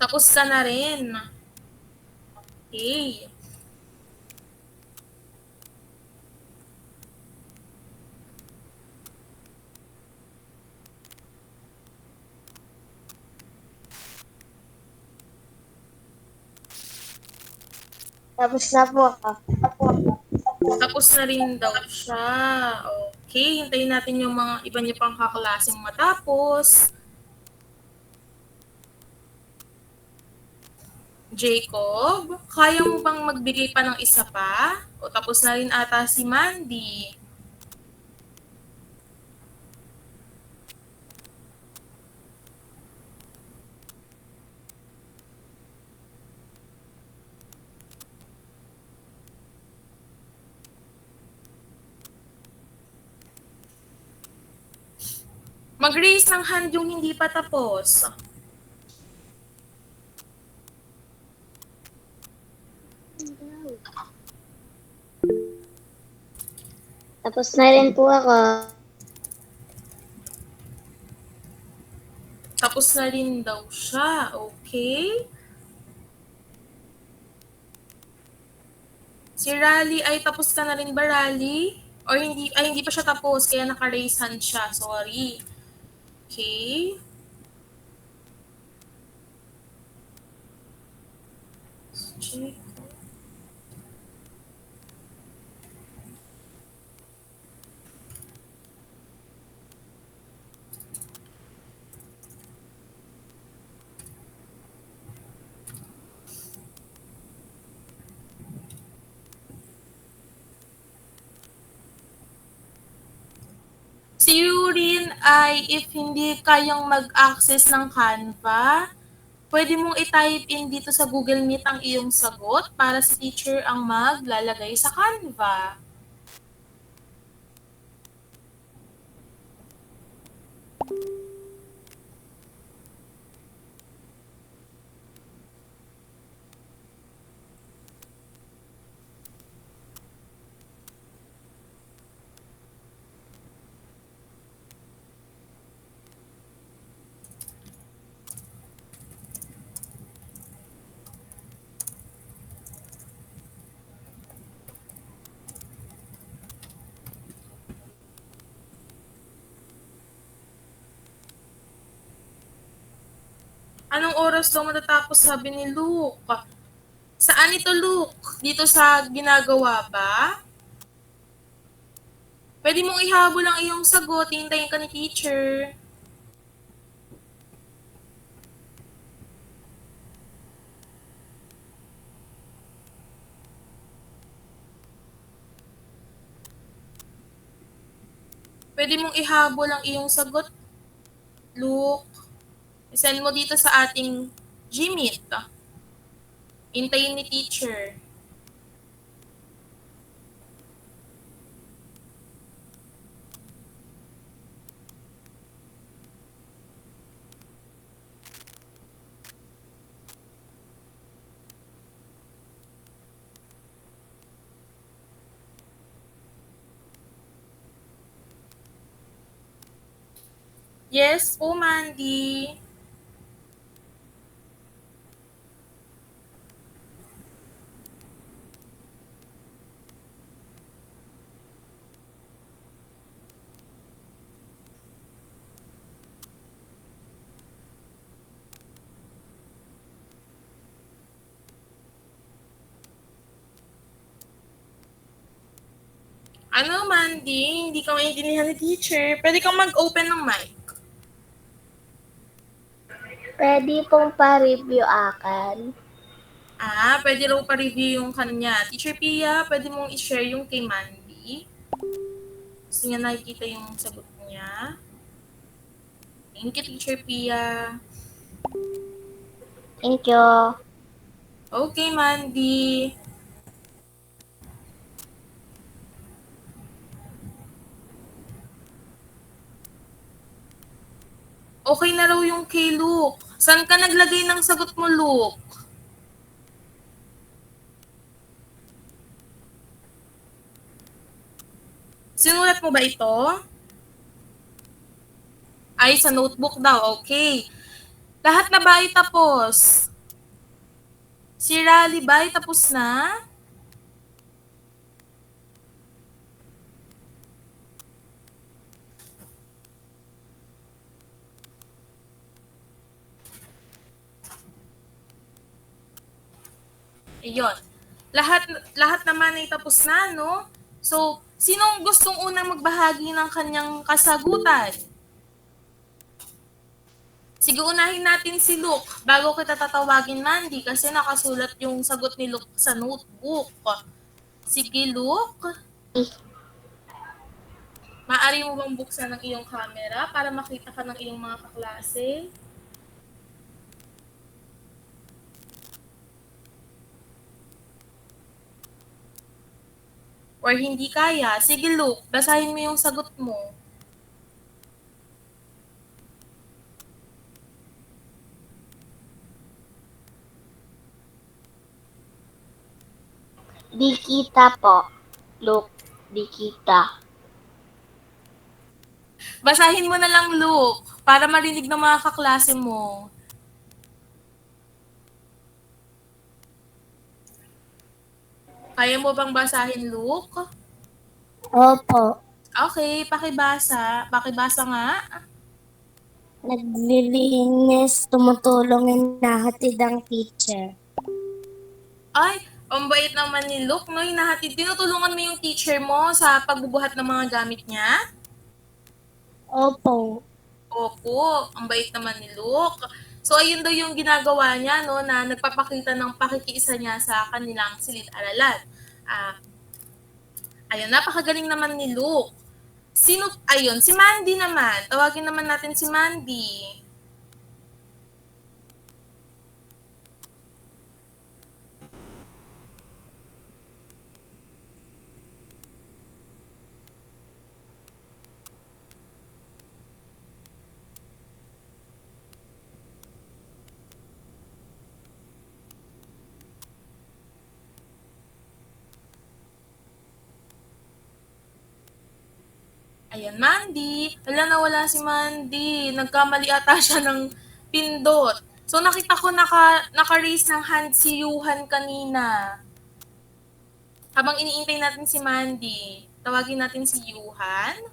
Tapos ka na rin. Okay. Tapos na po ako. Tapos na rin daw siya. Okay, hintayin natin yung mga iba niya pang kaklaseng matapos. Jacob, kaya mo bang magbigay pa ng isa pa? O tapos na rin ata si Mandy. Mag-raise ng hand yung hindi pa tapos. Tapos na rin po ako. Tapos na rin daw siya. Okay? Si Rally, ay tapos ka na rin ba, Rally? Or hindi pa siya tapos, kaya naka-raise hand siya. Sorry. Okay? Check. Si Yurin ay if hindi kayang mag-access ng Canva, pwede mong i-type in dito sa Google Meet ang iyong sagot para si teacher ang maglalagay sa Canva. Anong oras daw matatapos, sabi ni Luke? Saan ito, Luke? Dito sa ginagawa ba? Pwede mong ihabol ang iyong sagot, hintayin ka ni teacher. Pwede mong ihabol ang iyong sagot, Luke. Isend mo dito sa ating Gmeet. Hintayin ni teacher. Yes po, Mandy. Ano, Mandy? Hindi ka maintindihan ni teacher. Pwede kang mag-open ng mic. Pwede pong pa-review akan. Pwede raw pa-review yung kanya. Teacher Pia, pwede mong i-share yung kay Mandy. Gusto niya nakikita yung sagot niya. Thank you, Teacher Pia. Thank you. Okay, Mandy. Okay na raw yung kay Luke. Saan ka naglagay ng sagot mo, Luke? Sinulat mo ba ito? Ay, sa notebook daw. Okay. Lahat na ba ay tapos? Si Rally ba ay tapos na? Iyon. Lahat naman ay tapos na, no? So, sinong gustong unang magbahagi ng kanyang kasagutan? Sige, unahin natin si Luke bago kita tatawagin, Mandy, kasi nakasulat yung sagot ni Luke sa notebook. Sige, Luke. Maaari mo bang buksan ang iyong camera para makita ka ng iyong mga kaklase? Or hindi kaya? Sige, Luke, basahin mo yung sagot mo. Di kita po. Look, di kita. Basahin mo na lang, Luke, para marinig ng mga kaklase mo. Kaya mo bang basahin, Luke? Opo. Okay, pakibasa. Pakibasa nga. Naglilinis, tumutulong, hinahatid ang teacher. Ay, ang bait naman ni Luke, no? Hinahatid, tinutulungan mo yung teacher mo sa pagbubuhat ng mga gamit niya? Opo. Opo, ang bait naman ni Luke. So, ayun daw yung ginagawa niya, no, na nagpapakita ng pakikiisa niya sa kanilang silid-aralan. Ayun, napakagaling naman ni Luke. Ayun, si Mandy naman. Tawagin naman natin si Mandy. Ayan, Mandy. Wala si Mandy. Nagkamali ata siya ng pindot. So, nakita ko naka-raise ng hand si Yuhan kanina. Habang iniintay natin si Mandy, tawagin natin si Yuhan.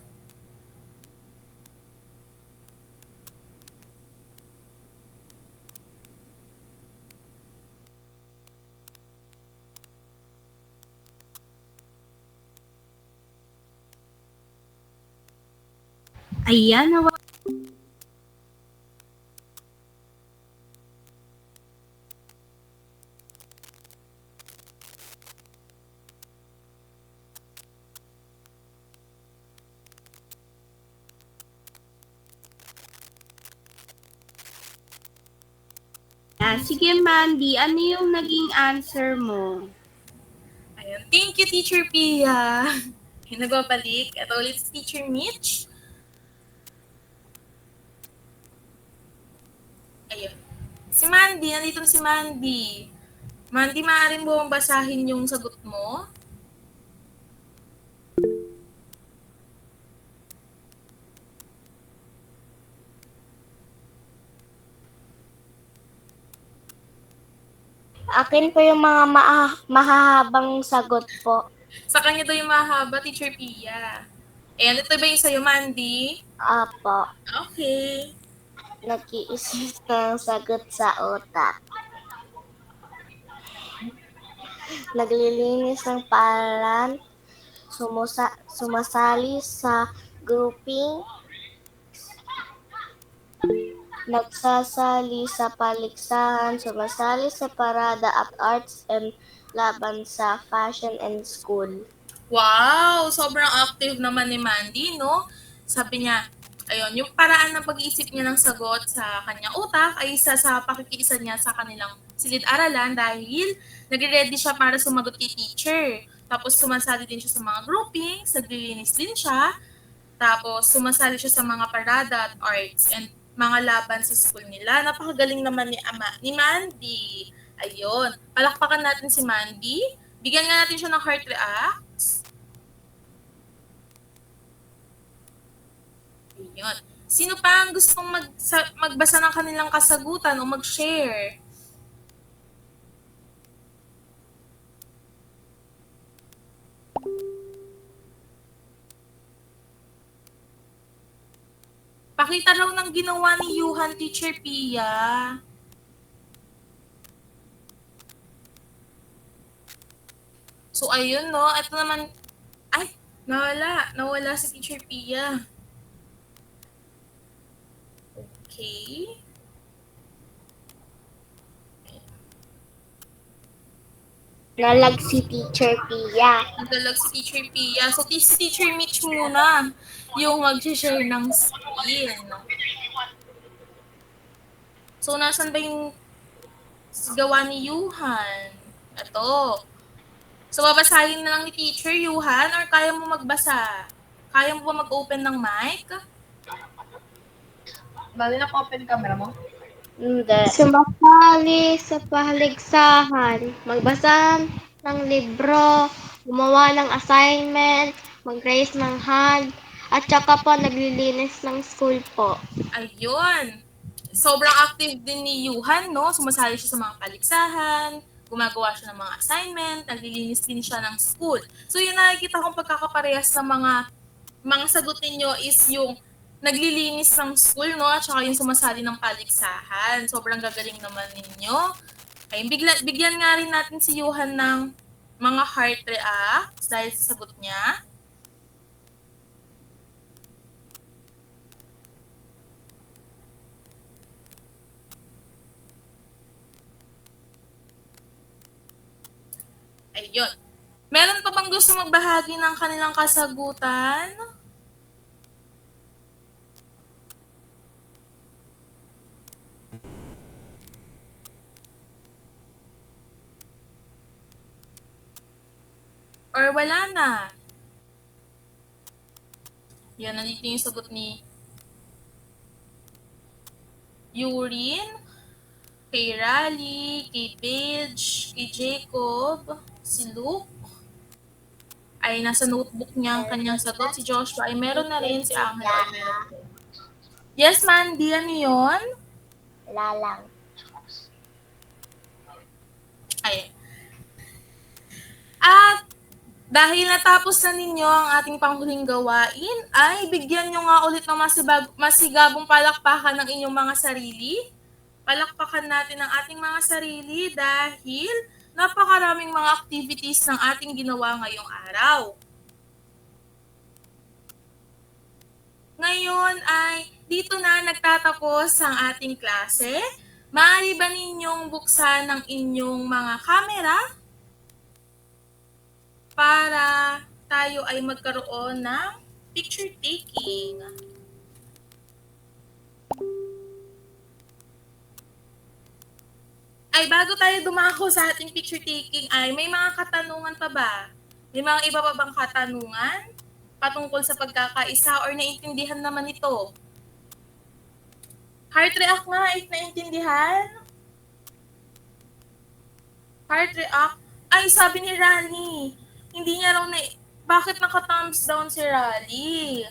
Ayan, sige Mandy, ano yung naging answer mo? Ayun. Thank you, Teacher Pia. Ayun, nagbabalik. Ito ulit si Teacher Mitch. Ayun. Si Mandy, nandito na si Mandy. Mandy, maaaring mo bang basahin yung sagot mo? Akin po yung mga mahahabang sagot po. Sa kanya daw yung mahaba, Teacher Pia. Ayan, ito ba yung sa'yo, Mandy? Apo, Okay. nag-iisip ng sagot sa utak. Naglilinis ng paaralan, sumasali sa grouping, nagsasali sa paligsahan, sumasali sa parada at arts and laban sa fashion and school. Wow! Sobrang active naman ni Mandy, no? Sabi niya, ayun, yung paraan ng pag-iisip niya ng sagot sa kanyang utak ay isa sa pakikiisa niya sa kanilang silid-aralan dahil nagre-ready siya para sumagot kay teacher. Tapos sumasali din siya sa mga groupings, naglilinis din siya, tapos sumasali siya sa mga parada at arts and mga laban sa school nila. Napakagaling naman ni Mandy. Ayun. Palakpakan natin si Mandy. Bigyan nga natin siya ng heart reacts. Ayun. Sino pa ang gustong magbasa ng kanilang kasagutan o mag-share? Pakita raw ng ginawa ni Yuhan, Teacher Pia. So, ayun, no? Ito naman, ay, nawala si Teacher Pia. Okay. Nalag si Teacher Pia. Nagalag si Teacher Pia. So, si Teacher Mitch muna yung mag-share ng screen. So, nasan ba yung gawa ni Yuhan? Ito. So, babasahin na lang ni Teacher Yuhan or kaya mo magbasa? Kaya mo ba mag-open ng mic? Bali na open camera mo? Hindi. Sumasali sa paligsahan, magbasa ng libro, gumawa ng assignment, mag-raise ng hand, at saka po naglilinis ng school po. Ayun. Sobrang active din ni Yuhan, no? Sumasali siya sa mga paligsahan, gumagawa siya ng mga assignment, naglilinis din siya ng school. So, yung nakikita kong pagkakaparehas sa mga sagot ninyo is yung naglilinis ng school, no? At saka yung sumasali ng paligsahan. Sobrang gagaling naman ninyo. Ay, bigyan nga rin natin si Yuhan ng mga heart reacts dahil sa sagot niya. Ayun. Meron pa bang gusto magbahagi ng kanilang kasagutan? Or wala na? Yan, nandito yung sagot ni Yurin, kay Rally, kay Paige, kay Jacob, si Luke, ay nasa notebook niya ang kanyang sagot. Si Joshua ay meron na rin, si Angel ay meron din. Yes, Mandy, ano yun? Wala lang. Ay. At dahil natapos na ninyo ang ating panghuling gawain, ay bigyan nyo nga ulit ng masigabong palakpakan ng inyong mga sarili. Palakpakan natin ang ating mga sarili dahil napakaraming mga activities ng ating ginawa ngayong araw. ngayon ay dito na nagtatapos ang ating klase. Maaari ba ninyong buksan ang inyong mga kamera para tayo ay magkaroon ng picture taking? Ay, bago tayo dumako sa ating picture taking ay may mga katanungan pa ba? May mga iba pa bang katanungan patungkol sa pagkakaisa or naiintindihan naman ito? Heart react nga if naiintindihan. Heart react. Ay, sabi ni Rani, hindi niya raw na... Bakit naka-thumbs down si Rani?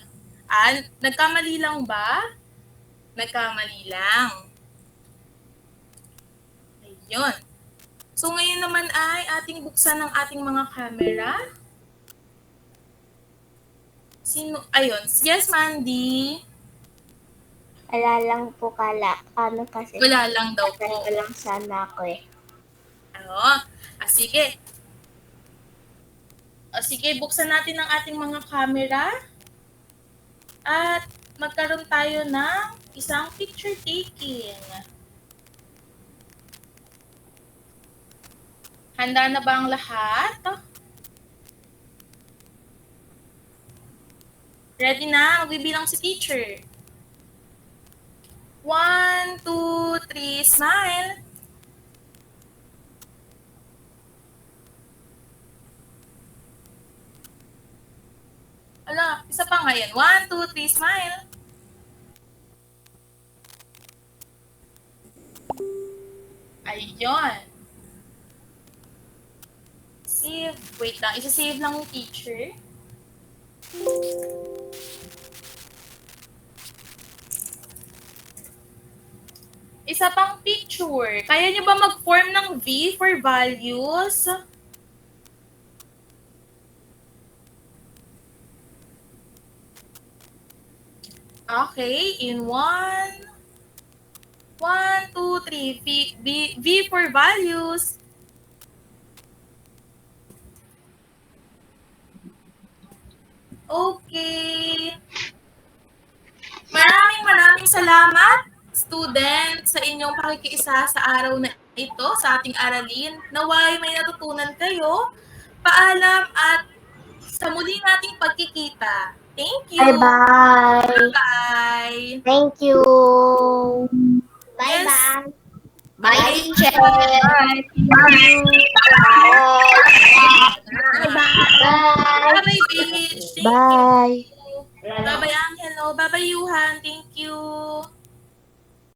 Nagkamali lang ba? Nagkamali lang. Ayun. So, ngayon naman ay ating buksan ang ating mga camera. Ayun. Yes, Mandy. Wala lang po kasi. Wala lang daw po. Wala lang sana ako eh. Sige. Sige, buksan natin ang ating mga camera. At magkaroon tayo ng isang picture taking. Handa na ba ang lahat? Ready na? Magbibilang si teacher. 1, 2, 3, smile. Ala, isa pa nga yan. 1, 2, 3, smile. Ayun. Save. Wait lang. Isa-save lang yung teacher. Isa pang picture. Kaya niyo ba mag-form ng V for values? Okay, in 1, 2, 3, V for values. Okay. Maraming salamat, student, sa inyong pakikiisa sa araw na ito, sa ating aralin. Naway may natutunan kayo. Paalam at sa muli nating pagkikita. Thank you. Bye-bye. Bye. Thank you. Bye-bye. Bye, teacher. Bye. Bye-bye, Paige. Thank Bye. you. Bye-bye, Angelo. Bye-bye, Yuhan. Thank you.